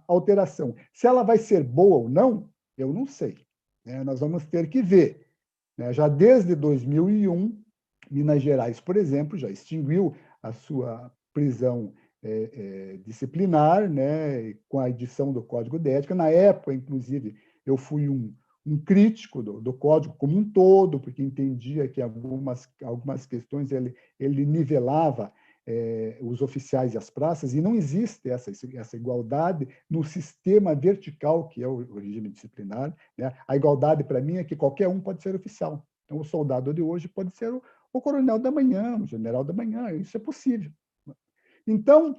alteração, se ela vai ser boa ou não, eu não sei, né? Nós vamos ter que ver, né? Já desde 2001, Minas Gerais, por exemplo, já extinguiu a sua prisão disciplinar, né, com a edição do Código de Ética. Na época, inclusive, eu fui um crítico do Código como um todo, porque entendia que algumas questões ele nivelava os oficiais e as praças, e não existe essa igualdade no sistema vertical, que é o regime disciplinar, né? A igualdade, para mim, é que qualquer um pode ser oficial. Então, o soldado de hoje pode ser o coronel da manhã, o general da manhã, isso é possível. Então,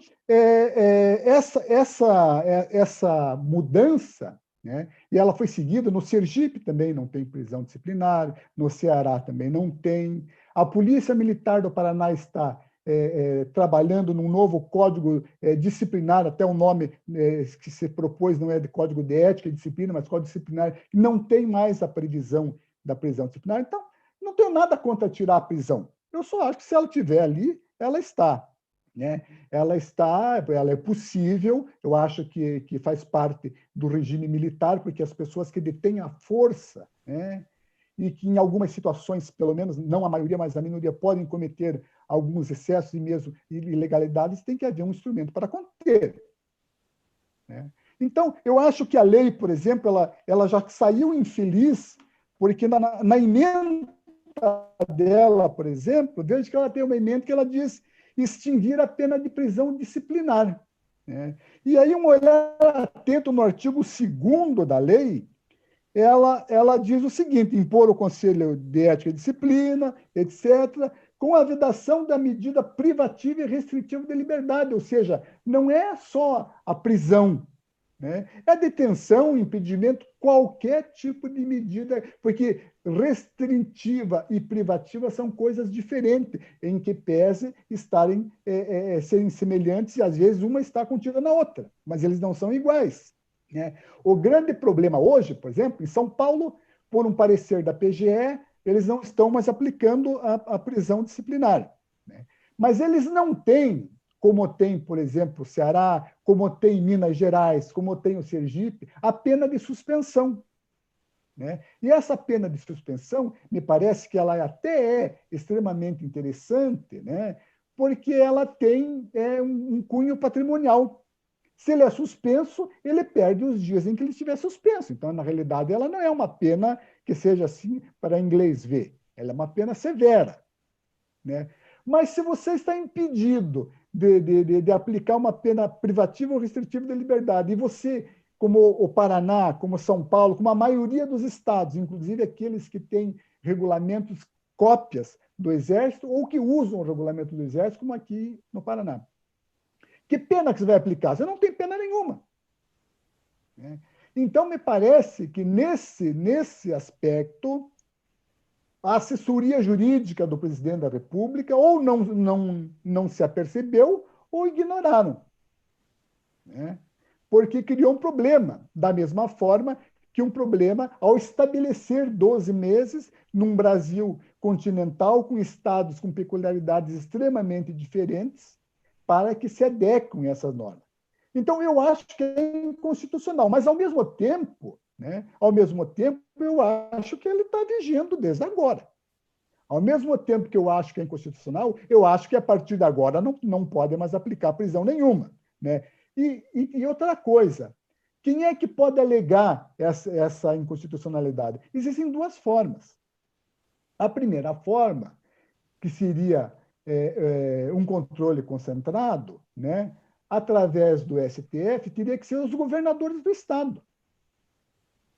essa mudança, né, e ela foi seguida no Sergipe também não tem prisão disciplinar, no Ceará também não tem. A Polícia Militar do Paraná está trabalhando num novo código disciplinar, até o nome que se propôs não é de Código de Ética e Disciplina, mas Código Disciplinar, que não tem mais a previsão da prisão disciplinar. Então, não tenho nada contra tirar a prisão. Eu só acho que se ela estiver ali, ela está, né? Ela é possível, eu acho que faz parte do regime militar, porque as pessoas que detêm a força, né, e que em algumas situações, pelo menos não a maioria, mas a minoria, podem cometer alguns excessos e mesmo ilegalidades, tem que haver um instrumento para conter, né? Então, eu acho que a lei, por exemplo, ela já saiu infeliz, porque na emenda dela, por exemplo, veja que ela tem uma emenda que ela diz extinguir a pena de prisão disciplinar, né? E aí, um olhar atento no artigo 2º da lei, ela diz o seguinte: impor o Conselho de Ética e Disciplina, etc., com a vedação da medida privativa e restritiva de liberdade, ou seja, não é só a prisão, né? É detenção, impedimento, qualquer tipo de medida, porque restritiva e privativa são coisas diferentes, em que pese serem semelhantes, e às vezes uma está contida na outra, mas eles não são iguais, né? O grande problema hoje, por exemplo, em São Paulo, por um parecer da PGE, eles não estão mais aplicando a prisão disciplinar, né? Mas eles não têm, como tem, por exemplo, o Ceará, como tem Minas Gerais, como tem o Sergipe, a pena de suspensão, né? E essa pena de suspensão, me parece que ela até é extremamente interessante, né? Porque ela tem um cunho patrimonial. Se ele é suspenso, ele perde os dias em que ele estiver suspenso. Então, na realidade, ela não é uma pena que seja assim para inglês ver. Ela é uma pena severa, né? Mas se você está impedido de aplicar uma pena privativa ou restritiva de liberdade, e você, como o Paraná, como São Paulo, como a maioria dos estados, inclusive aqueles que têm regulamentos cópias do Exército ou que usam o regulamento do Exército, como aqui no Paraná, que pena que você vai aplicar? Você não tem pena nenhuma, né? Então, me parece que nesse aspecto, a assessoria jurídica do presidente da República ou não se apercebeu ou ignoraram, né? Porque criou um problema, da mesma forma que um problema ao estabelecer 12 meses num Brasil continental, com estados com peculiaridades extremamente diferentes, para que se adequem a essas normas. Então, eu acho que é inconstitucional, mas, ao mesmo tempo, né, eu acho que ele está vigiando desde agora. Ao mesmo tempo que eu acho que é inconstitucional, eu acho que, a partir de agora, não pode mais aplicar prisão nenhuma, né? E outra coisa, quem é que pode alegar essa inconstitucionalidade? Existem duas formas. A primeira forma, que seria um controle concentrado, né, através do STF, teria que ser os governadores do Estado.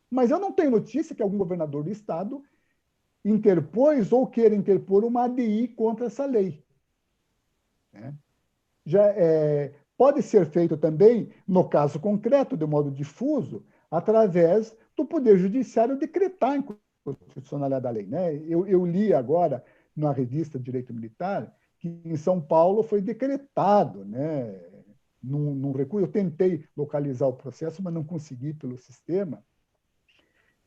Mas eu não tenho notícia que algum governador do Estado interpôs ou queira interpor uma ADI contra essa lei, né? Pode ser feito também, no caso concreto, de modo difuso, através do Poder Judiciário decretar a inconstitucionalidade da lei, né? Eu li agora, na revista Direito Militar, que em São Paulo foi decretado, né, num recurso. Eu tentei localizar o processo, mas não consegui pelo sistema.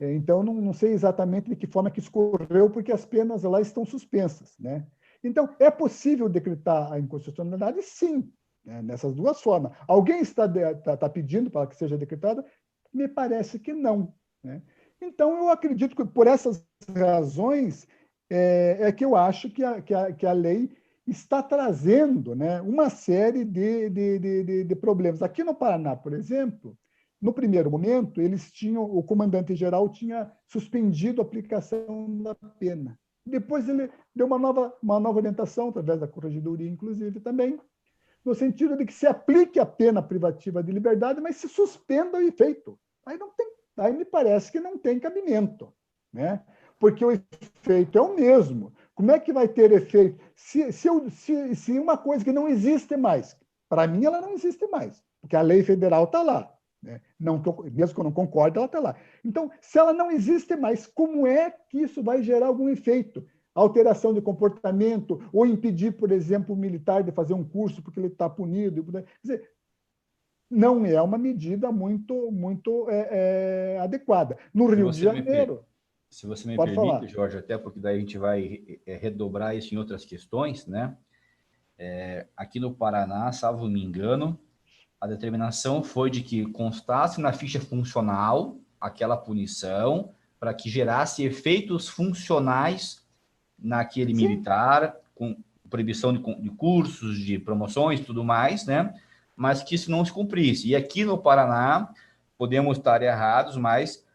Então, não sei exatamente de que forma que escorreu, porque as penas lá estão suspensas, né? Então, é possível decretar a inconstitucionalidade? Sim, né, nessas duas formas. Alguém está pedindo para que seja decretada? Me parece que não, né? Então, eu acredito que, por essas razões, que eu acho que a lei está trazendo, né, uma série de problemas. Aqui no Paraná, por exemplo, no primeiro momento, o comandante-geral tinha suspendido a aplicação da pena. Depois ele deu uma nova orientação, através da corregedoria, inclusive, também, no sentido de que se aplique a pena privativa de liberdade, mas se suspenda o efeito. Aí me parece que não tem cabimento, né? Porque o efeito é o mesmo. Como é que vai ter efeito? Se uma coisa que não existe mais, para mim ela não existe mais, porque a lei federal está lá, né? Mesmo que eu não concorde, ela está lá. Então, se ela não existe mais, como é que isso vai gerar algum efeito? Alteração de comportamento, ou impedir, por exemplo, o militar de fazer um curso porque ele está punido. Quer dizer, não é uma medida muito adequada. No Rio de Janeiro... Se você me pode permite, falar. Jorge, até porque daí a gente vai redobrar isso em outras questões, né? Aqui no Paraná, salvo me engano, a determinação foi de que constasse na ficha funcional aquela punição para que gerasse efeitos funcionais naquele militar, com proibição de cursos, de promoções, tudo mais, né? mas que isso não se cumprisse. E aqui no Paraná, podemos estar errados, mas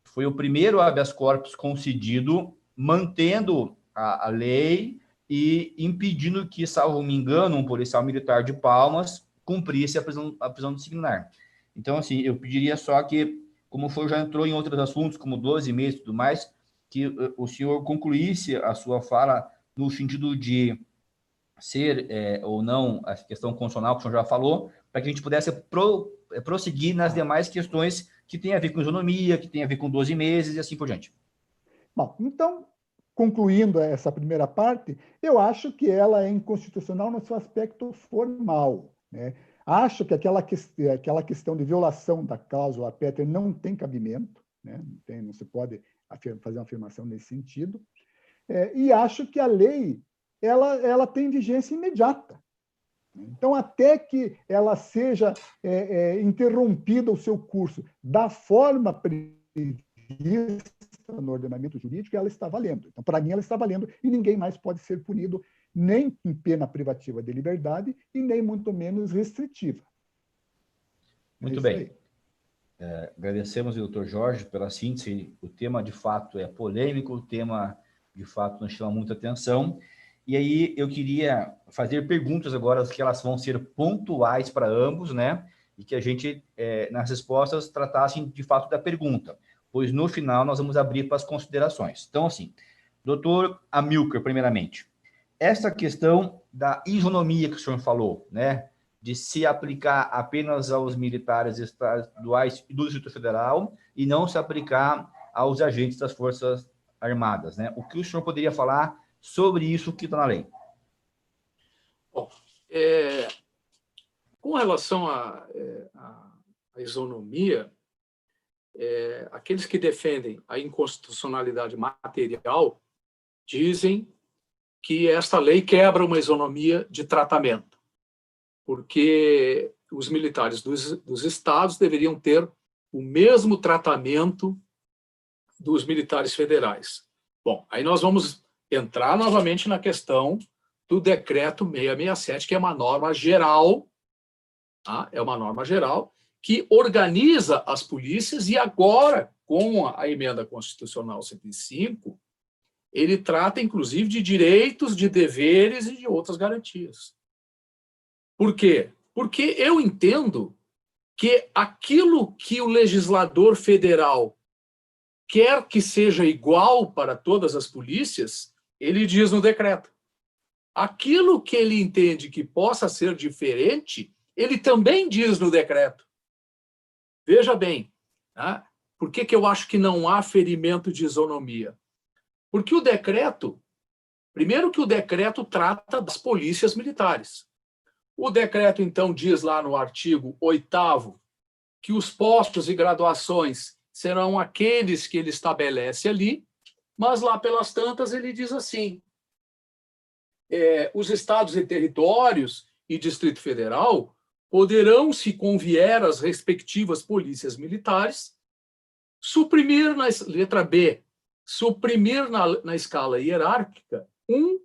foi o primeiro habeas corpus concedido mantendo a lei e impedindo que, salvo me engano, um policial militar de Palmas cumprisse a prisão disciplinar. Então, assim, eu pediria só que, como o senhor já entrou em outros assuntos, como 12 meses e tudo mais, que o senhor concluísse a sua fala no sentido de ser ou não a questão constitucional, que o senhor já falou, para que a gente pudesse prosseguir nas demais questões que tem a ver com isonomia, que tem a ver com 12 meses e assim por diante. Bom, então, concluindo essa primeira parte, eu acho que ela é inconstitucional no seu aspecto formal, né? Acho que aquela questão de violação da cláusula pétrea não tem cabimento, né? Não se pode fazer uma afirmação nesse sentido. E acho que a lei ela tem vigência imediata. Então, até que ela seja interrompida o seu curso da forma prevista no ordenamento jurídico, ela está valendo. Então, para mim, ela está valendo e ninguém mais pode ser punido nem com pena privativa de liberdade e nem muito menos restritiva. Muito bem. Agradecemos ao doutor Jorge pela síntese. O tema, de fato, é polêmico, o tema, de fato, nos chama muita atenção. E aí eu queria fazer perguntas agora, que elas vão ser pontuais para ambos, né? E que a gente, nas respostas, tratassem, de fato, da pergunta, pois no final nós vamos abrir para as considerações. Então, assim, doutor Amilcar, primeiramente, essa questão da isonomia que o senhor falou, né? De se aplicar apenas aos militares estaduais e do Distrito Federal e não se aplicar aos agentes das Forças Armadas, né? O que o senhor poderia falar sobre isso que está na lei? Bom, com relação à isonomia, aqueles que defendem a inconstitucionalidade material dizem que esta lei quebra uma isonomia de tratamento, porque os militares dos estados deveriam ter o mesmo tratamento dos militares federais. Bom, aí nós vamos entrar novamente na questão do decreto 667, que é uma norma geral, tá? É uma norma geral que organiza as polícias e agora, com a emenda constitucional 105, ele trata, inclusive, de direitos, de deveres e de outras garantias. Por quê? Porque eu entendo que aquilo que o legislador federal quer que seja igual para todas as polícias, ele diz no decreto. Aquilo que ele entende que possa ser diferente, ele também diz no decreto. Veja bem, tá? Por que eu acho que não há ferimento de isonomia? Porque o decreto, primeiro que o decreto trata das polícias militares. O decreto, então, diz lá no artigo 8º que os postos e graduações serão aqueles que ele estabelece ali, mas lá pelas tantas ele diz assim, os estados e territórios e Distrito Federal poderão, se convier às respectivas polícias militares, suprimir, letra B, suprimir na escala hierárquica um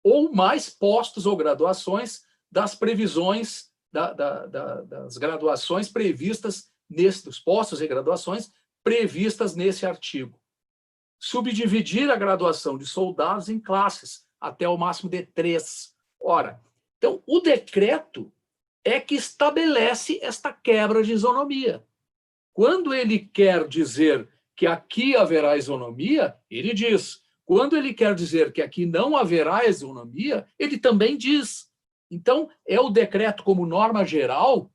ou mais postos ou graduações das previsões, das graduações previstas dos postos e graduações previstas nesse artigo. Subdividir a graduação de soldados em classes, até o máximo de 3. Ora, então, o decreto é que estabelece esta quebra de isonomia. Quando ele quer dizer que aqui haverá isonomia, ele diz. Quando ele quer dizer que aqui não haverá isonomia, ele também diz. Então, é o decreto como norma geral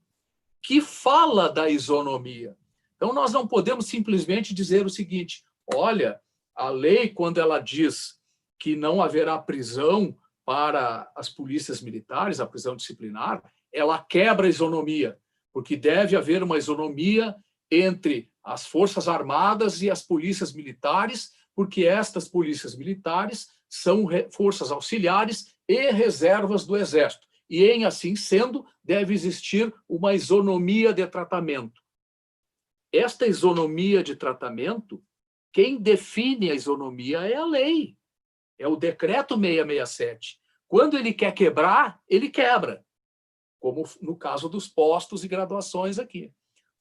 que fala da isonomia. Então, nós não podemos simplesmente dizer o seguinte, olha, a lei, quando ela diz que não haverá prisão para as polícias militares, a prisão disciplinar, ela quebra a isonomia, porque deve haver uma isonomia entre as Forças Armadas e as polícias militares, porque estas polícias militares são forças auxiliares e reservas do Exército. E, em assim sendo, deve existir uma isonomia de tratamento. Esta isonomia de tratamento, quem define a isonomia é a lei, é o decreto 667. Quando ele quer quebrar, ele quebra. como no caso dos postos e graduações aqui.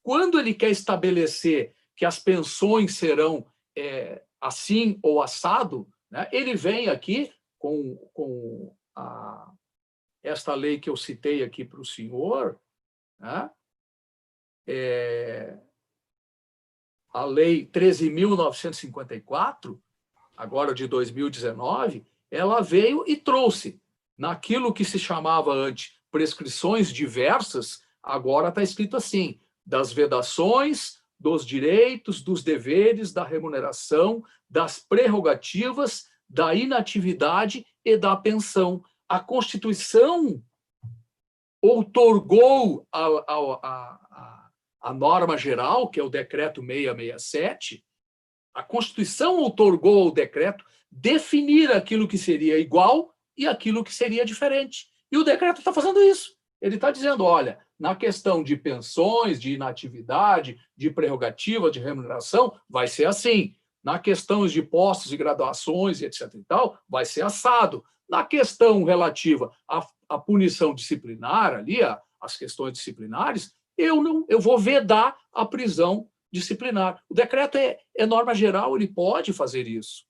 Quando ele quer estabelecer que as pensões serão assim ou assado, né, ele vem aqui com esta lei que eu citei aqui para o senhor, né, a Lei 13.954, agora de 2019, ela veio e trouxe, naquilo que se chamava antes prescrições diversas, agora está escrito assim, das vedações, dos direitos, dos deveres, da remuneração, das prerrogativas, da inatividade e da pensão. A Constituição outorgou a norma geral, que é o Decreto 667, a Constituição outorgou ao decreto definir aquilo que seria igual e aquilo que seria diferente. E o decreto está fazendo isso. Ele está dizendo, olha, na questão de pensões, de inatividade, de prerrogativa, de remuneração, vai ser assim. Na questão de postos e graduações, etc. e tal, vai ser assado. Na questão relativa à punição disciplinar, ali, as questões disciplinares, eu vou vedar a prisão disciplinar. O decreto é norma geral, ele pode fazer isso.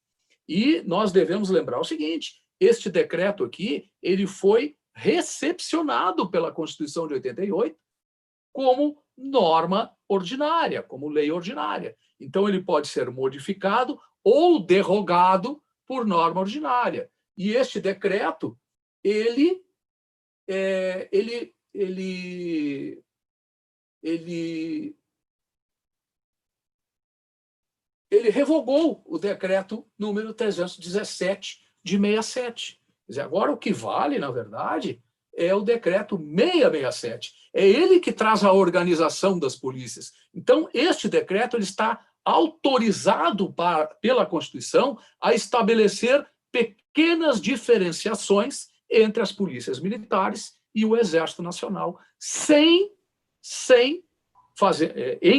E nós devemos lembrar o seguinte, este decreto aqui, ele foi recepcionado pela Constituição de 88 como norma ordinária, como lei ordinária. Então, ele pode ser modificado ou derrogado por norma ordinária. E este decreto, ele revogou o decreto número 317 de 67. Quer dizer, agora o que vale, na verdade, é o decreto 667. É ele que traz a organização das polícias. Então, este decreto ele está autorizado pela Constituição a estabelecer pequenas diferenciações entre as polícias militares e o Exército Nacional,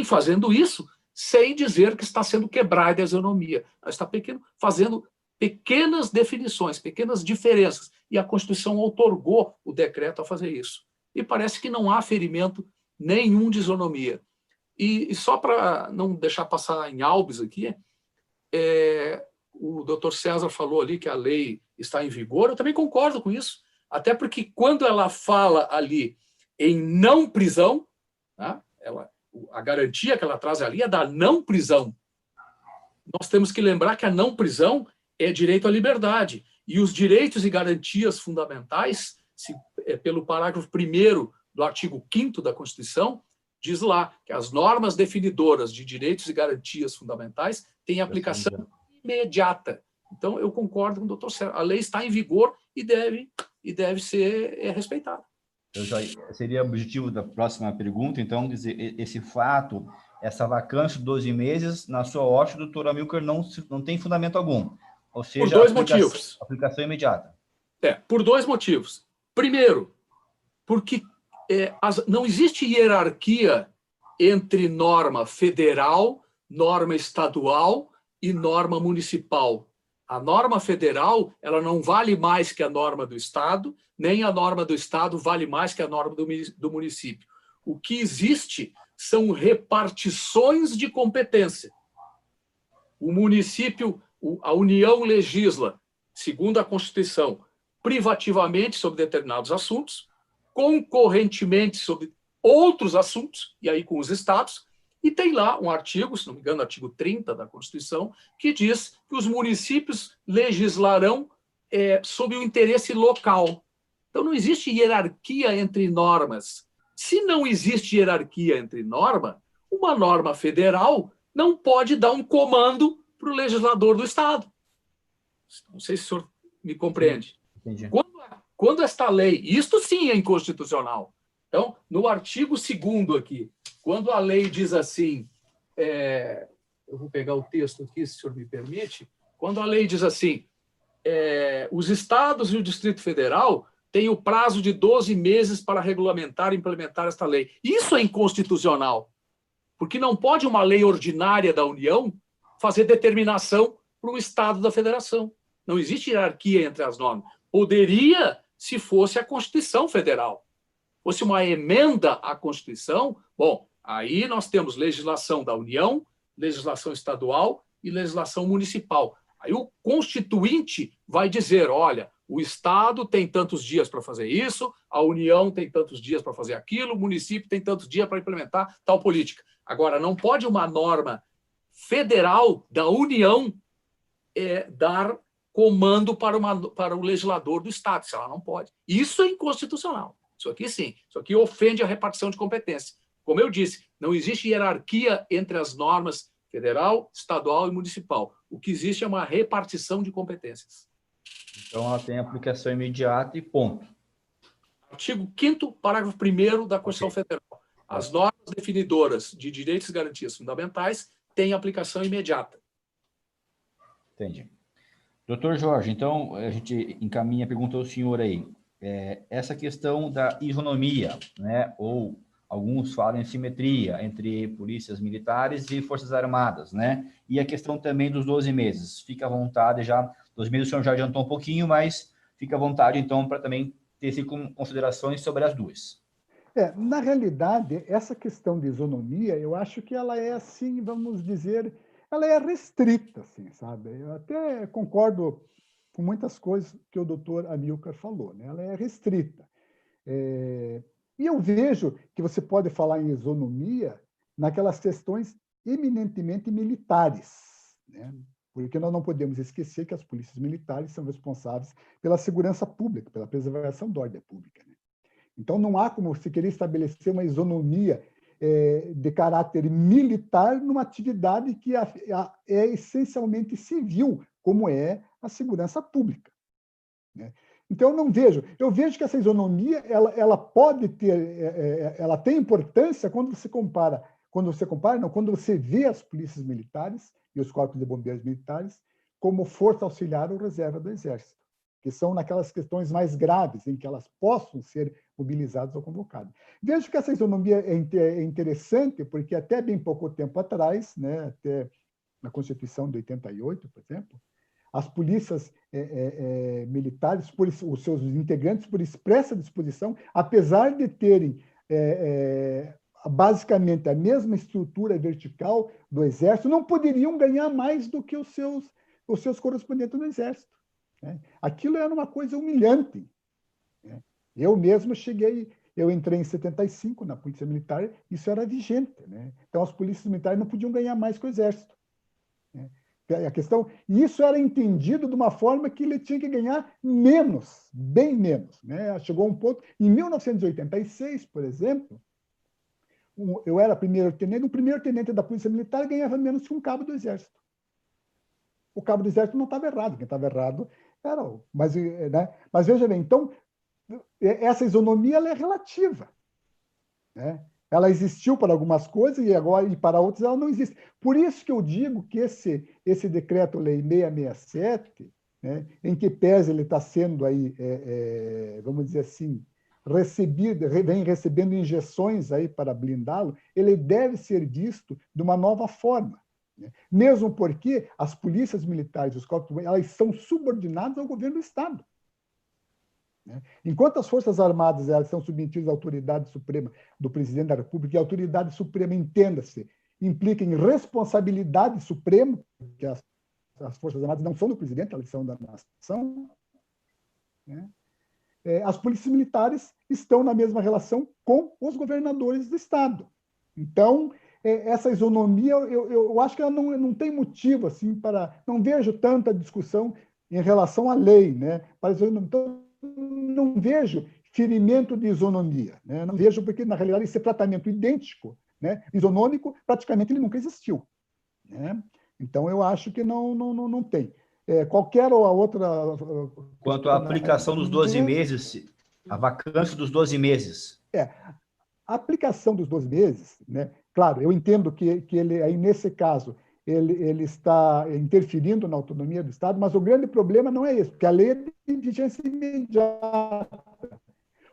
fazendo isso, sem dizer que está sendo quebrada a isonomia. Está fazendo pequenas definições, pequenas diferenças. E a Constituição outorgou o decreto a fazer isso. E parece que não há ferimento nenhum de isonomia. E só para não deixar passar em albis aqui, o doutor César falou ali que a lei está em vigor, eu também concordo com isso, até porque quando ela fala ali em não prisão, né, a garantia que ela traz ali é da não prisão. Nós temos que lembrar que a não prisão é direito à liberdade. E os direitos e garantias fundamentais, pelo parágrafo 1º do artigo 5º da Constituição, diz lá que as normas definidoras de direitos e garantias fundamentais têm aplicação imediata. Então, eu concordo com o doutor Sérgio. A lei está em vigor e deve ser respeitada. Seria o objetivo da próxima pergunta, então, dizer, esse fato, essa vacância de 12 meses, na sua ótica, doutor Amilcar, não tem fundamento algum. Ou seja, por dois motivos. Aplicação imediata. Por dois motivos. Primeiro, porque não existe hierarquia entre norma federal, norma estadual e norma municipal. A norma federal ela não vale mais que a norma do Estado, nem a norma do Estado vale mais que a norma do município. O que existe são repartições de competência. O município, a União legisla, segundo a Constituição, privativamente sobre determinados assuntos, concorrentemente sobre outros assuntos, e aí com os estados, e tem lá um artigo, se não me engano, o artigo 30 da Constituição, que diz que os municípios legislarão sob o interesse local. Então, não existe hierarquia entre normas. Se não existe hierarquia entre norma, uma norma federal não pode dar um comando para o legislador do Estado. Não sei se o senhor me compreende. Entendi. Quando esta lei, isto sim é inconstitucional. Então, no artigo 2º aqui, quando a lei diz assim, eu vou pegar o texto aqui, se o senhor me permite, quando a lei diz assim, os estados e o Distrito Federal têm o prazo de 12 meses para regulamentar e implementar esta lei. Isso é inconstitucional, porque não pode uma lei ordinária da União fazer determinação para um estado da federação. Não existe hierarquia entre as normas. Poderia, se fosse a Constituição Federal. fosse uma emenda à Constituição, bom, aí nós temos legislação da União, legislação estadual e legislação municipal. Aí o Constituinte vai dizer, olha, o Estado tem tantos dias para fazer isso, a União tem tantos dias para fazer aquilo, o município tem tantos dias para implementar tal política. Agora, não pode uma norma federal da União dar comando para o legislador do Estado, se ela não pode. Isso é inconstitucional. Isso aqui, sim. Isso aqui ofende a repartição de competência. Como eu disse, não existe hierarquia entre as normas federal, estadual e municipal. O que existe é uma repartição de competências. Então, ela tem aplicação imediata e ponto. Artigo 5º, parágrafo 1º da Constituição Federal. As normas definidoras de direitos e garantias fundamentais têm aplicação imediata. Entendi. Doutor Jorge, então, a gente encaminha a pergunta ao senhor aí. Essa questão da isonomia, né, ou alguns falam em simetria entre polícias militares e forças armadas, né? E a questão também dos 12 meses. Fica à vontade já, 12 meses o senhor já adiantou um pouquinho, mas fica à vontade, então, para também ter considerações sobre as duas. Na realidade, essa questão de isonomia, eu acho que ela é assim, vamos dizer, ela é restrita, assim, sabe? Eu até concordo com muitas coisas que o doutor Amilcar falou, né? Ela é restrita. E eu vejo que você pode falar em isonomia naquelas questões eminentemente militares, né? Porque nós não podemos esquecer que as polícias militares são responsáveis pela segurança pública, pela preservação da ordem pública, né? Então, não há como se querer estabelecer uma isonomia de caráter militar numa atividade que é essencialmente civil, como é a segurança pública, né? Então, eu vejo que essa isonomia ela pode ter, ela tem importância quando você vê as polícias militares e os corpos de bombeiros militares como força auxiliar ou reserva do Exército, que são naquelas questões mais graves em que elas possam ser mobilizadas ou convocadas. Vejo que essa isonomia é interessante porque até bem pouco tempo atrás, né, até na Constituição de 88, por exemplo, as polícias militares, os seus integrantes, por expressa disposição, apesar de terem basicamente a mesma estrutura vertical do Exército, não poderiam ganhar mais do que os seus correspondentes no Exército, né? Aquilo era uma coisa humilhante, né? Eu mesmo eu entrei em 75 na Polícia Militar, isso era vigente, né? Então, as polícias militares não podiam ganhar mais que o Exército, né? A questão, isso era entendido de uma forma que ele tinha que ganhar menos, bem menos, né? Chegou a um ponto, em 1986, por exemplo, eu era primeiro-tenente, o primeiro-tenente da Polícia Militar ganhava menos que um cabo do Exército. O cabo do Exército não estava errado, quem estava errado era o... Mas veja bem, então, essa isonomia ela é relativa, né? Ela existiu para algumas coisas e para outras ela não existe. Por isso que eu digo que esse decreto-lei 667, né, em que pese ele está sendo aí, vamos dizer assim, vem recebendo injeções aí para blindá-lo, ele deve ser visto de uma nova forma, né? Mesmo porque as polícias militares, os corpos, elas são subordinadas ao governo do Estado, né? Enquanto as Forças Armadas elas são submetidas à autoridade suprema do presidente da República, e a autoridade suprema, entenda-se, implica em responsabilidade suprema, porque as Forças Armadas não são do presidente, elas são da nação, né? As polícias militares estão na mesma relação com os governadores do Estado. Então, essa isonomia, eu acho que ela não tem motivo assim para... Não vejo tanta discussão em relação à lei, né? Então, não vejo ferimento de isonomia, né? Não vejo porque, na realidade, esse tratamento idêntico, né, isonômico, praticamente ele nunca existiu, né? Então, eu acho que não tem. Qualquer outra... Quanto à aplicação dos 12 meses, a vacância dos 12 meses. A aplicação dos 12 meses, né? Claro, eu entendo que ele, aí nesse caso, ele está interferindo na autonomia do Estado, mas o grande problema não é esse, porque a lei é de vigência imediata.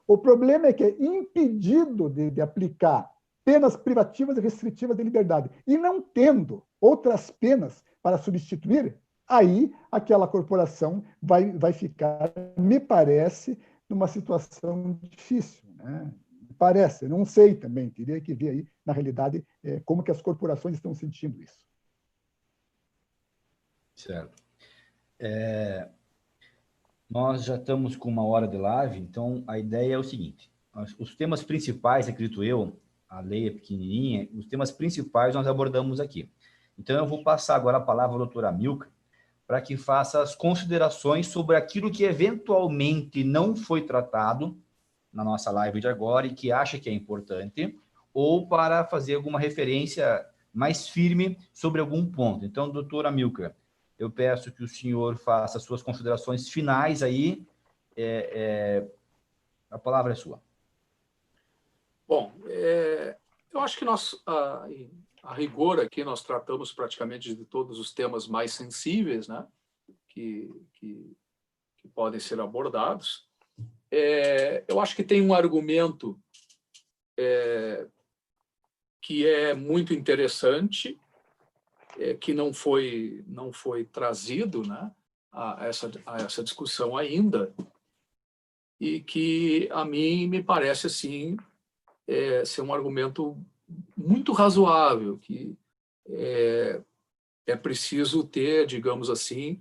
O problema é que é impedido de aplicar penas privativas e restritivas de liberdade, e não tendo outras penas para substituir, aí aquela corporação vai ficar, me parece, numa situação difícil, né? parece. Eu não sei também, teria que ver aí, na realidade, como que as corporações estão sentindo isso. Certo. Nós já estamos com 1 hora de live, então a ideia é o seguinte: os temas principais, acredito eu, a lei é pequenininha, os temas principais nós abordamos aqui. Então eu vou passar agora a palavra à doutora Milka, para que faça as considerações sobre aquilo que eventualmente não foi tratado na nossa live de agora e que acha que é importante, ou para fazer alguma referência mais firme sobre algum ponto. Então, doutora Milka, eu peço que o senhor faça suas considerações finais aí. A palavra é sua. Bom, eu acho que nós, a rigor aqui, nós tratamos praticamente de todos os temas mais sensíveis, né, que podem ser abordados. Eu acho que tem um argumento que é muito interessante, que não foi trazido, né, a essa discussão ainda, e que, a mim, me parece assim, ser um argumento muito razoável, que é preciso ter, digamos assim,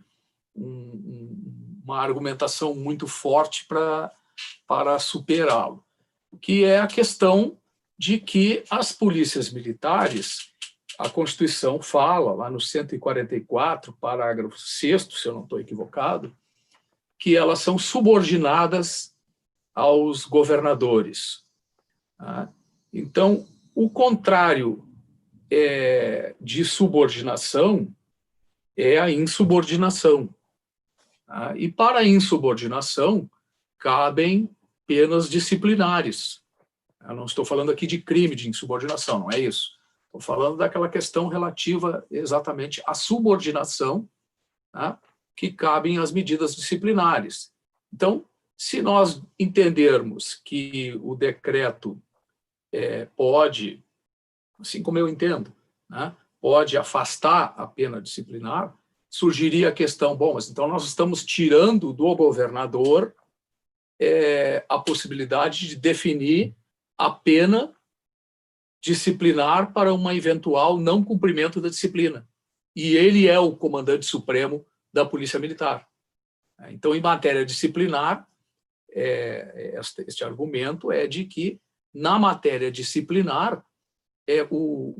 uma argumentação muito forte para superá-lo, que é a questão de que as polícias militares, a Constituição fala, lá no 144, parágrafo 6º, se eu não estou equivocado, que elas são subordinadas aos governadores. Então, o contrário de subordinação é a insubordinação. E para a insubordinação cabem penas disciplinares. Eu não estou falando aqui de crime de insubordinação, não é isso. Estou falando daquela questão relativa exatamente à subordinação, que cabem as medidas disciplinares. Então, se nós entendermos que o decreto pode, assim como eu entendo, pode afastar a pena disciplinar, surgiria a questão, bom, mas então nós estamos tirando do governador a possibilidade de definir a pena disciplinar para uma eventual não cumprimento da disciplina. E ele é o comandante supremo da Polícia Militar. Então, em matéria disciplinar, este argumento é de que, na matéria disciplinar,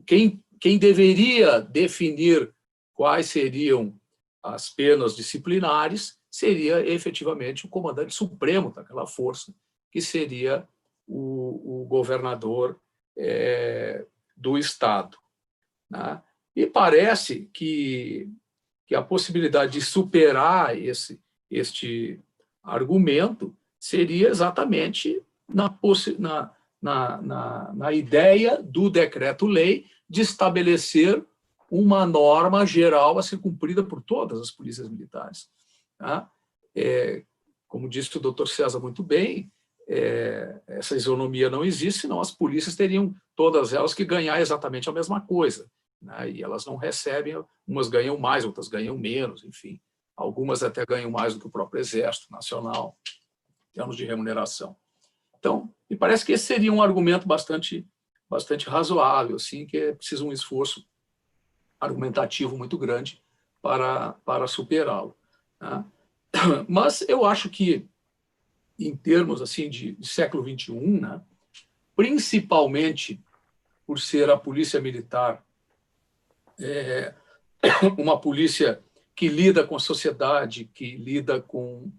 quem deveria definir quais seriam as penas disciplinares seria efetivamente o comandante supremo daquela força, que seria o governador do Estado. E parece que a possibilidade de superar este argumento seria exatamente na ideia do decreto-lei de estabelecer uma norma geral a ser cumprida por todas as polícias militares. Como disse o doutor César muito bem, essa isonomia não existe, senão as polícias teriam, todas elas, que ganhar exatamente a mesma coisa. E elas não recebem, umas ganham mais, outras ganham menos, enfim. Algumas até ganham mais do que o próprio Exército Nacional, em termos de remuneração. Então, me parece que esse seria um argumento bastante razoável, assim, que é preciso um esforço argumentativo muito grande para superá-lo. Mas eu acho que, em termos assim, de século XXI, principalmente por ser a polícia militar uma polícia que lida com a sociedade, que lida com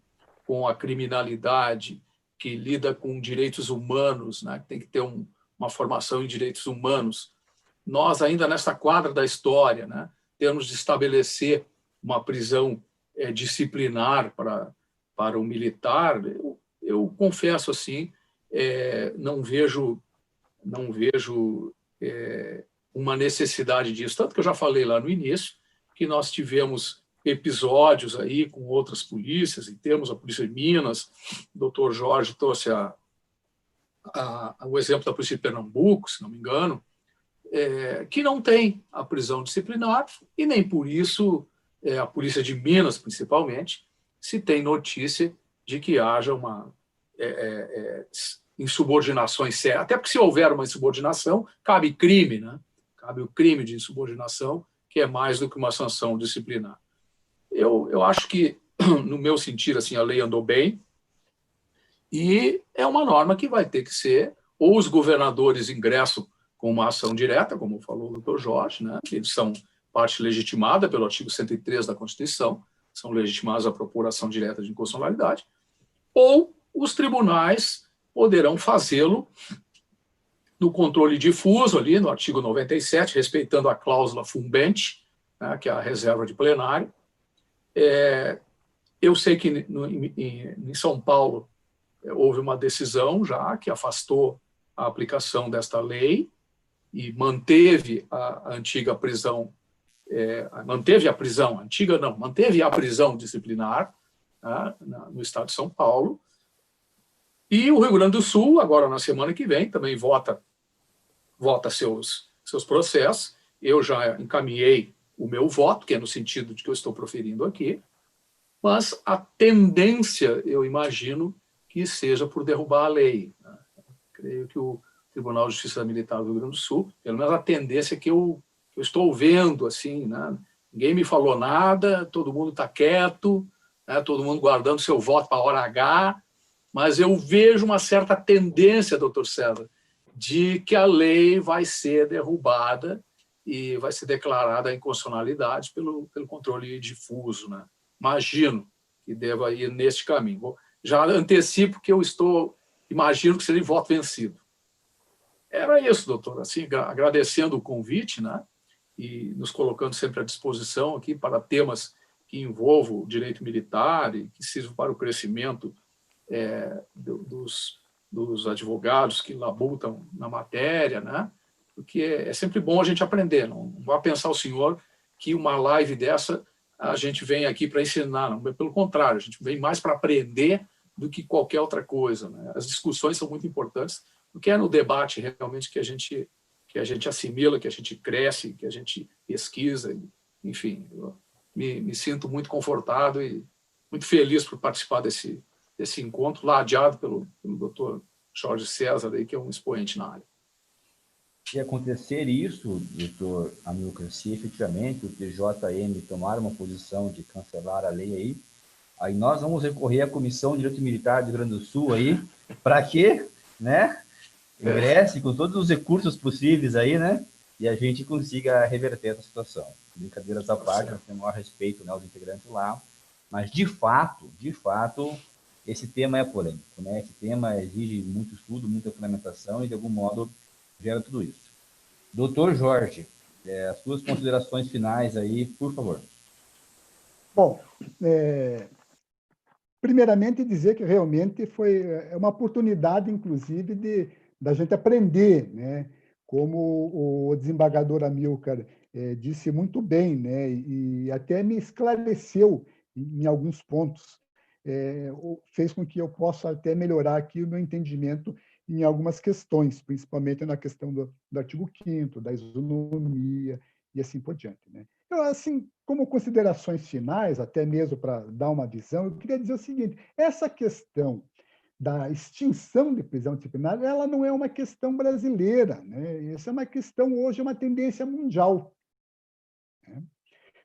a criminalidade, que lida com direitos humanos, que tem que ter uma formação em direitos humanos. Nós, ainda nessa quadra da história, temos de estabelecer uma prisão disciplinar para o militar. Eu confesso assim, não vejo uma necessidade disso, tanto que eu já falei lá no início que nós tivemos episódios aí com outras polícias, e temos a Polícia de Minas, o doutor Jorge trouxe o exemplo da Polícia de Pernambuco, se não me engano, que não tem a prisão disciplinar, e nem por isso a Polícia de Minas, principalmente, se tem notícia de que haja insubordinações sérias, até porque se houver uma insubordinação, cabe crime, né? Cabe o crime de insubordinação, que é mais do que uma sanção disciplinar. Eu acho que, no meu sentir, assim, a lei andou bem, e é uma norma que vai ter que ser, ou os governadores ingressam com uma ação direta, como falou o doutor Jorge, né? Eles são parte legitimada pelo artigo 103 da Constituição, são legitimados a propor ação direta de inconstitucionalidade, ou os tribunais poderão fazê-lo no controle difuso, ali no artigo 97, respeitando a cláusula fumbente, né, que é a reserva de plenário. Eu sei que em São Paulo houve uma decisão já que afastou a aplicação desta lei e manteve a antiga prisão, manteve a prisão disciplinar, né, no estado de São Paulo. E o Rio Grande do Sul, agora na semana que vem, também vota seus processos. Eu já encaminhei o meu voto, que é no sentido de que eu estou proferindo aqui, mas a tendência, eu imagino, que seja por derrubar a lei, né? Creio que o Tribunal de Justiça Militar do Rio Grande do Sul, pelo menos a tendência que eu estou vendo, assim, né? Ninguém me falou nada, todo mundo está quieto, né? Todo mundo guardando seu voto para a hora H, mas eu vejo uma certa tendência, doutor César, de que a lei vai ser derrubada e vai ser declarada a inconstitucionalidade pelo controle difuso, né? Imagino que deva ir neste caminho. Já antecipo que imagino que seria voto vencido. Era isso, doutor, assim, agradecendo o convite, né? E nos colocando sempre à disposição aqui para temas que envolvam o direito militar e que sirvam para o crescimento dos advogados que labutam na matéria, né? Porque é sempre bom a gente aprender. Não vá pensar o senhor que uma live dessa a gente vem aqui para ensinar, não, pelo contrário, a gente vem mais para aprender do que qualquer outra coisa, né? As discussões são muito importantes, porque é no debate realmente que a gente assimila, que a gente cresce, que a gente pesquisa, enfim, eu me sinto muito confortado e muito feliz por participar desse encontro, ladeado pelo doutor Jorge César, aí, que é um expoente na área. Se acontecer isso, doutor Amilcar, se efetivamente o TJM tomar uma posição de cancelar a lei aí nós vamos recorrer à Comissão de Direito Militar do Rio Grande do Sul aí, para que, né, ingresse com todos os recursos possíveis aí, né, e a gente consiga reverter essa situação. Brincadeiras à parte, nós temos o maior respeito, né, aos integrantes lá, mas de fato, esse tema é polêmico, né, esse tema exige muito estudo, muita fundamentação e, de algum modo, gera tudo isso. Doutor Jorge, as suas considerações finais aí, por favor. Bom, primeiramente dizer que realmente foi uma oportunidade, inclusive, da gente aprender, né? Como o desembargador Amilcar disse muito bem, né? E até me esclareceu em alguns pontos, fez com que eu possa até melhorar aqui o meu entendimento em algumas questões, principalmente na questão do artigo 5º, da isonomia e assim por diante, né? Então, assim, como considerações finais, até mesmo para dar uma visão, eu queria dizer o seguinte: essa questão da extinção de prisão disciplinar, ela não é uma questão brasileira, né? Essa é uma questão hoje, uma tendência mundial, né?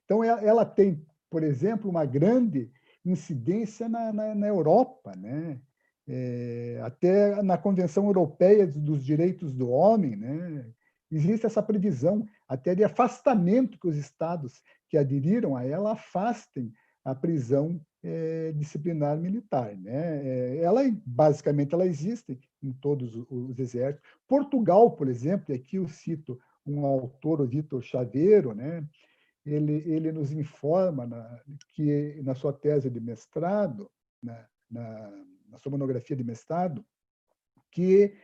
Então, ela tem, por exemplo, uma grande incidência na Europa, né? Até na Convenção Europeia dos Direitos do Homem, né? Existe essa previsão até de afastamento, que os estados que aderiram a ela afastem a prisão disciplinar militar, né? Basicamente, ela existe em todos os exércitos. Portugal, por exemplo, e aqui eu cito um autor, o Vitor Chaveiro, né? Ele nos informa que, na sua tese de mestrado, na sua monografia de mestrado, que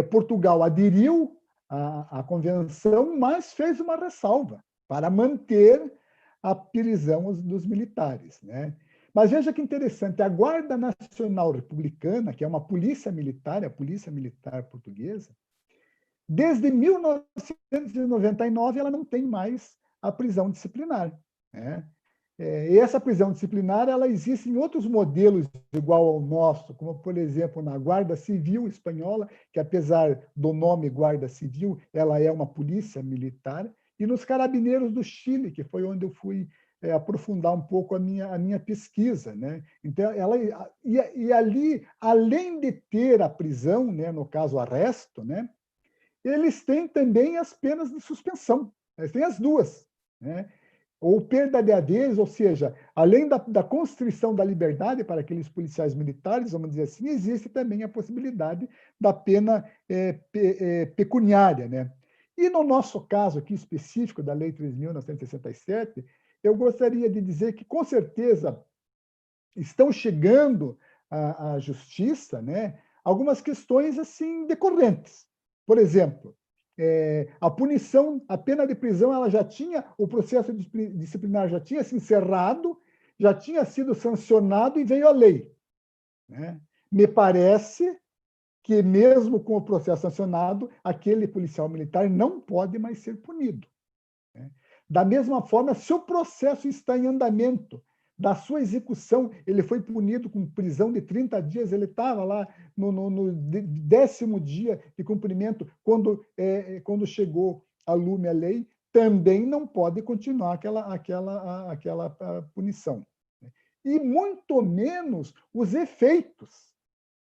Portugal aderiu à convenção, mas fez uma ressalva para manter a prisão dos militares, né? Mas veja que interessante, a Guarda Nacional Republicana, que é uma polícia militar, a Polícia Militar Portuguesa, desde 1999 ela não tem mais a prisão disciplinar, né? E essa prisão disciplinar, ela existe em outros modelos igual ao nosso, como, por exemplo, na Guarda Civil Espanhola, que apesar do nome Guarda Civil, ela é uma polícia militar, e nos Carabineiros do Chile, que foi onde eu fui aprofundar um pouco a minha pesquisa, né? Então, e ali, além de ter a prisão, né, no caso, arresto, né, eles têm também as penas de suspensão, eles têm as duas, né? Ou perda de haveres, ou seja, além da constrição da liberdade para aqueles policiais militares, vamos dizer assim, existe também a possibilidade da pena pecuniária, né? E no nosso caso aqui específico da Lei 3.967, eu gostaria de dizer que, com certeza, estão chegando à justiça, né, algumas questões assim decorrentes. Por exemplo, a punição, a pena de prisão, ela já tinha, o processo disciplinar já tinha se encerrado, já tinha sido sancionado e veio a lei, né? Me parece que, mesmo com o processo sancionado, aquele policial militar não pode mais ser punido, né? Da mesma forma, se o processo está em andamento, da sua execução, ele foi punido com prisão de 30 dias, ele estava lá no 10º dia de cumprimento, quando chegou a lume a lei, também não pode continuar aquela punição. E muito menos os efeitos,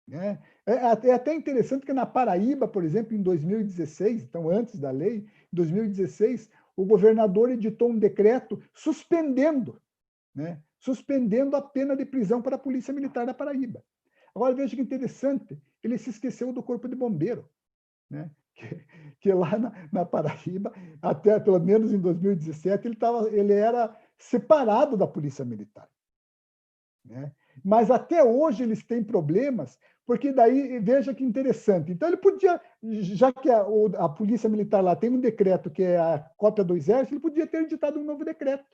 né? É até interessante que na Paraíba, por exemplo, em 2016, então antes da lei, em 2016, o governador editou um decreto suspendendo, né, suspendendo a pena de prisão para a Polícia Militar da Paraíba. Agora, veja que interessante, ele se esqueceu do Corpo de Bombeiro, né, que lá na Paraíba, até pelo menos em 2017, ele era separado da Polícia Militar, né? Mas até hoje eles têm problemas, porque daí, veja que interessante. Então, ele podia, já que a Polícia Militar lá tem um decreto que é a cópia do Exército, ele podia ter editado um novo decreto,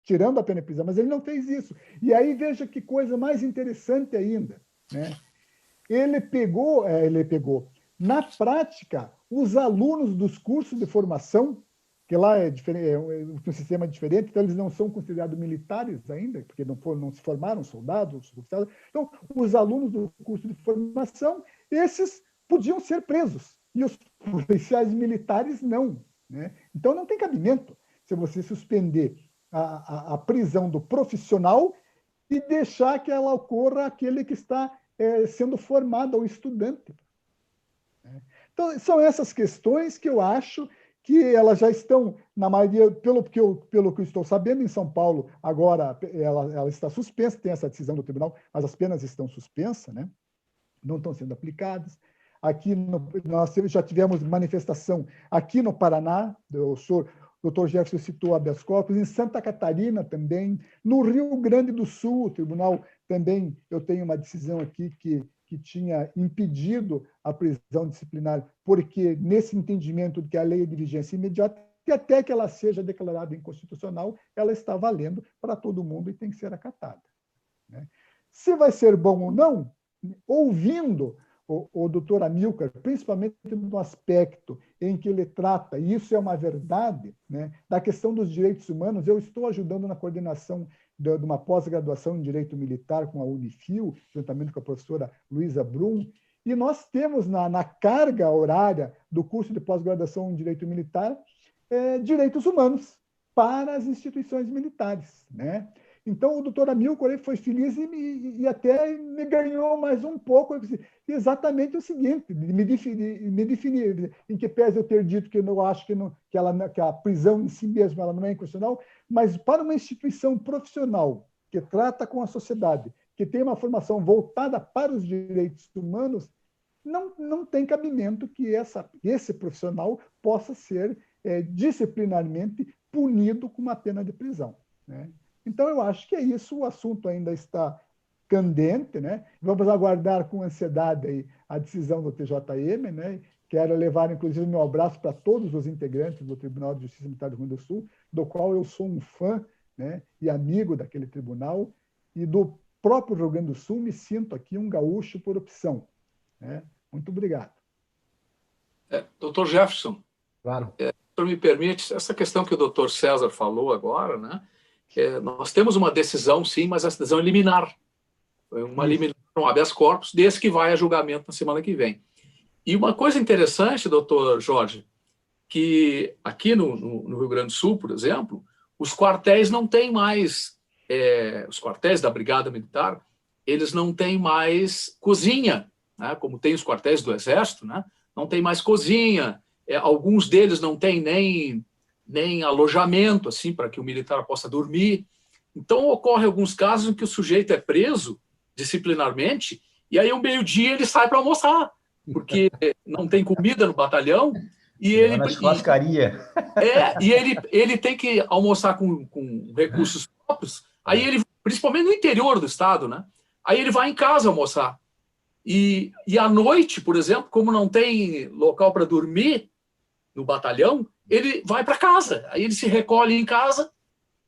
tirando a pena de prisão, mas ele não fez isso. E aí, veja que coisa mais interessante ainda, né? Ele pegou, na prática, os alunos dos cursos de formação, que lá é um sistema diferente, então eles não são considerados militares ainda, porque não se formaram soldados, oficiais. Então, os alunos do curso de formação, esses podiam ser presos, e os policiais militares não, né? Então, não tem cabimento se você suspender a prisão do profissional e deixar que ela ocorra aquele que está sendo formado, ao estudante. Então, são essas questões que eu acho que elas já estão, na maioria, pelo que eu estou sabendo, em São Paulo, agora ela está suspensa, tem essa decisão do tribunal, mas as penas estão suspensas, né? Não estão sendo aplicadas. Aqui nós já tivemos manifestação aqui no Paraná, o doutor Jefferson citou habeas corpus, em Santa Catarina também, no Rio Grande do Sul, o tribunal também, eu tenho uma decisão aqui que tinha impedido a prisão disciplinar, porque nesse entendimento de que a lei é de vigência imediata, que até que ela seja declarada inconstitucional, ela está valendo para todo mundo e tem que ser acatada, né? Se vai ser bom ou não, ouvindo o doutor Amilcar, principalmente no aspecto em que ele trata, e isso é uma verdade, né, da questão dos direitos humanos. Eu estou ajudando na coordenação de uma pós-graduação em Direito Militar com a Unifil, juntamente com a professora Luísa Brum, e nós temos na carga horária do curso de pós-graduação em Direito Militar direitos humanos para as instituições militares, né? Então, o doutor Amilcar foi feliz e até me ganhou mais um pouco, exatamente o seguinte, me definir, em que pese eu ter dito que eu não acho que a prisão em si mesma ela não é inconstitucional, mas para uma instituição profissional que trata com a sociedade, que tem uma formação voltada para os direitos humanos, não tem cabimento que esse profissional possa ser disciplinarmente punido com uma pena de prisão, né? Então, eu acho que é isso, o assunto ainda está candente, né? Vamos aguardar com ansiedade aí a decisão do TJM, né? Quero levar, inclusive, meu abraço para todos os integrantes do Tribunal de Justiça Militar do Rio Grande do Sul, do qual eu sou um fã, né, e amigo daquele tribunal, e do próprio Rio Grande do Sul me sinto aqui um gaúcho por opção, né? Muito obrigado. Doutor Jefferson, Claro. me permite, essa questão que o doutor César falou agora, né? nós temos uma decisão, sim, mas essa decisão é liminar. Uma liminar no habeas corpus, desse que vai a julgamento na semana que vem. E uma coisa interessante, doutor Jorge, que aqui no Rio Grande do Sul, por exemplo, os quartéis não têm mais, os quartéis da Brigada Militar, eles não têm mais cozinha, né, como tem os quartéis do Exército, né, não tem mais cozinha, alguns deles não têm nem alojamento, assim, para que o militar possa dormir. Então, ocorre alguns casos em que o sujeito é preso disciplinarmente, e aí, ao meio-dia, ele sai para almoçar, porque não tem comida no batalhão, e ele... Na churrascaria. E ele tem que almoçar com recursos próprios, aí ele, principalmente no interior do estado, né? Aí ele vai em casa almoçar. E à noite, por exemplo, como não tem local para dormir no batalhão, ele vai para casa. Aí ele se recolhe em casa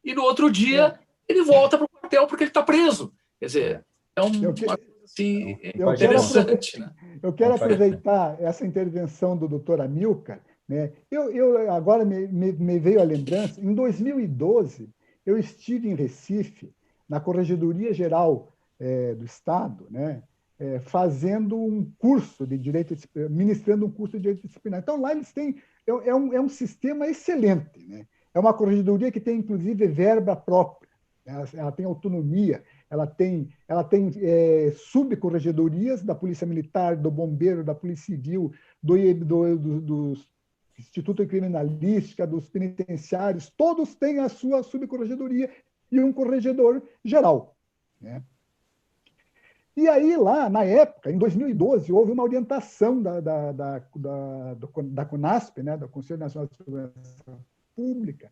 e no outro dia ele volta para o quartel porque ele está preso. Quer dizer, é uma coisa assim, interessante. Né? Eu quero aproveitar essa intervenção do doutor Amilcar, né? Eu agora me veio a lembrança, em 2012, eu estive em Recife, na Corregedoria Geral do Estado, né? Fazendo um curso de direito, ministrando um curso de direito disciplinar. Então, lá eles têm, é um sistema excelente, né? É uma corregedoria que tem, inclusive, verba própria, ela tem autonomia, ela tem subcorregedorias da Polícia Militar, do Bombeiro, da Polícia Civil, do Instituto de Criminalística, dos penitenciários, todos têm a sua subcorregedoria e um corregedor geral, né? E aí, lá, na época, em 2012, houve uma orientação da CONASP, né, do Conselho Nacional de Segurança Pública,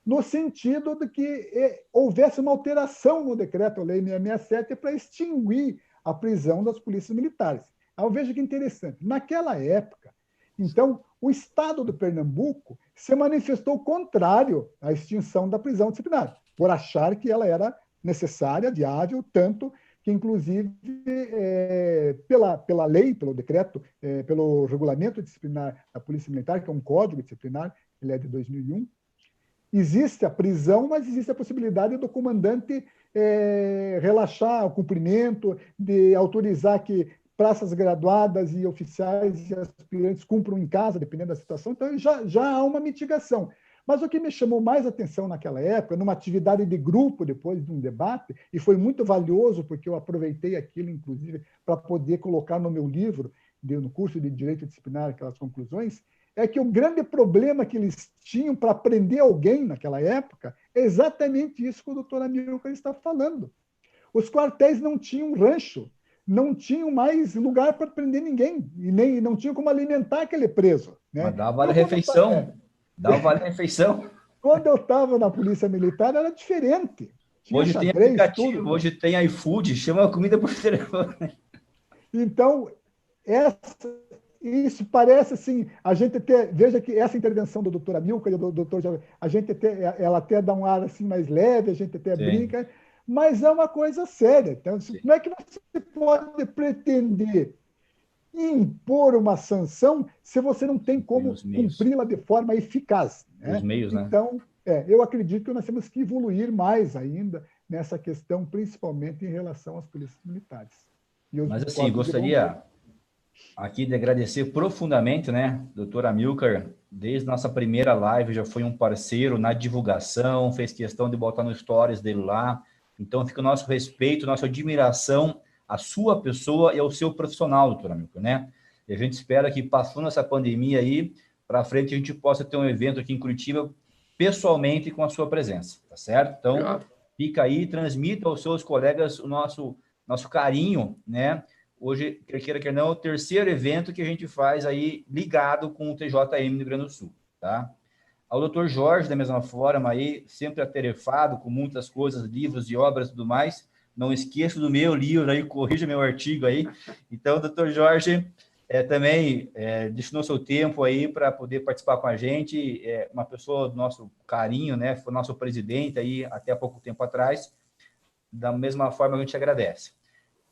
no sentido de que houvesse uma alteração no Decreto-Lei 667 para extinguir a prisão das polícias militares. Aí veja que interessante. Naquela época, então, o Estado do Pernambuco se manifestou contrário à extinção da prisão disciplinar, por achar que ela era necessária, viável, tanto que, inclusive, pela lei, pelo decreto, pelo regulamento disciplinar da Polícia Militar, que é um código disciplinar, ele é de 2001, existe a prisão, mas existe a possibilidade do comandante relaxar o cumprimento, de autorizar que praças graduadas e oficiais e aspirantes cumpram em casa, dependendo da situação. Então, já há uma mitigação. Mas o que me chamou mais atenção naquela época, numa atividade de grupo, depois de um debate, e foi muito valioso, porque eu aproveitei aquilo, inclusive, para poder colocar no meu livro, no curso de Direito Disciplinar, aquelas conclusões, é que o grande problema que eles tinham para prender alguém naquela época é exatamente isso que o doutor Amilcar está falando. Os quartéis não tinham rancho, não tinham mais lugar para prender ninguém, e nem não tinham como alimentar aquele preso, né? Mas dava vale-refeição. Dava vale-refeição. Quando eu estava na Polícia Militar, era diferente. Hoje tem aplicativo, tudo, hoje tem iFood, chama a comida por telefone. Então, isso parece assim, a gente até, veja que essa intervenção do doutor Amilcar e do doutor Jorge, ela até dá um ar assim mais leve, a gente até brinca, mas é uma coisa séria. Então, como é que você pode pretender impor uma sanção se você não tem como cumpri-la de forma eficaz, né? Os meios, né? Então, eu acredito que nós temos que evoluir mais ainda nessa questão, principalmente em relação às polícias militares. Mas assim, gostaria aqui de agradecer profundamente, né, doutor Amilcar, desde nossa primeira live já foi um parceiro na divulgação, fez questão de botar no stories dele lá. Então fica o nosso respeito, nossa admiração à sua pessoa e ao seu profissional, doutor Amilcar, né? E a gente espera que, passando essa pandemia aí, para frente a gente possa ter um evento aqui em Curitiba, pessoalmente, com a sua presença, tá certo? Então, fica aí, transmita aos seus colegas o nosso carinho, né? Hoje, quer queira, quer não, é o terceiro evento que a gente faz aí ligado com o TJM no Rio Grande do Sul, tá? Ao doutor Jorge, da mesma forma, aí, sempre atarefado com muitas coisas, livros e obras e tudo mais. Não esqueça do meu livro aí, corrija meu artigo aí. Então, doutor Jorge também destinou seu tempo aí para poder participar com a gente. É uma pessoa do nosso carinho, né? Foi nosso presidente aí até há pouco tempo atrás. Da mesma forma, a gente agradece.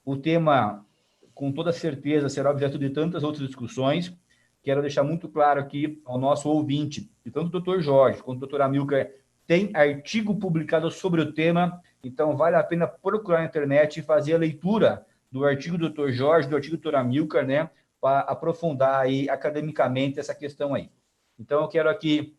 O tema, com toda certeza, será objeto de tantas outras discussões. Quero deixar muito claro aqui ao nosso ouvinte, que tanto o doutor Jorge quanto o doutor Amilcar tem artigo publicado sobre o tema, então vale a pena procurar na internet e fazer a leitura do artigo do Dr. Jorge, do artigo do Dr. Amilcar, né, para aprofundar aí academicamente essa questão aí. Então, eu quero aqui,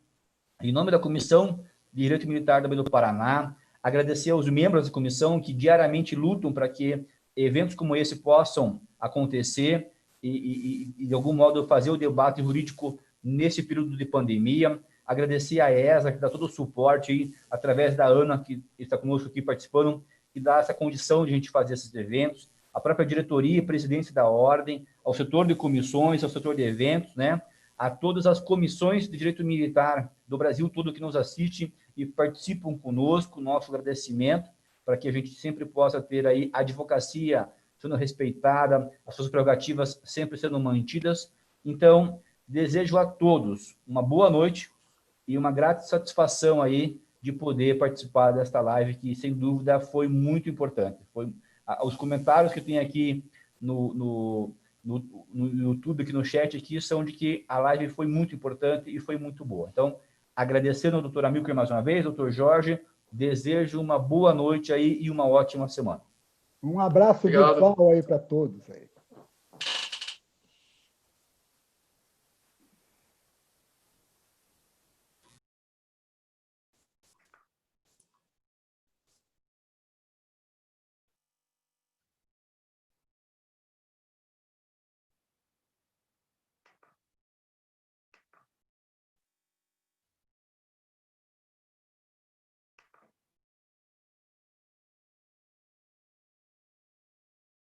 em nome da Comissão de Direito Militar da OAB do Paraná, agradecer aos membros da comissão que diariamente lutam para que eventos como esse possam acontecer e de algum modo, fazer o debate jurídico nesse período de pandemia. Agradecer a ESA, que dá todo o suporte aí, através da Ana, que está conosco aqui participando, que dá essa condição de a gente fazer esses eventos, a própria diretoria e presidência da Ordem, ao setor de comissões, ao setor de eventos, né? A todas as comissões de direito militar do Brasil todo que nos assistem e participam conosco, nosso agradecimento, para que a gente sempre possa ter aí a advocacia sendo respeitada, as suas prerrogativas sempre sendo mantidas. Então, desejo a todos uma boa noite e uma grata satisfação aí de poder participar desta live, que, sem dúvida, foi muito importante. Os comentários que tem aqui no YouTube, aqui no chat, aqui, são de que a live foi muito importante e foi muito boa. Então, agradecendo ao doutor Amilcar mais uma vez, doutor Jorge, desejo uma boa noite aí e uma ótima semana. Um abraço virtual aí para todos aí.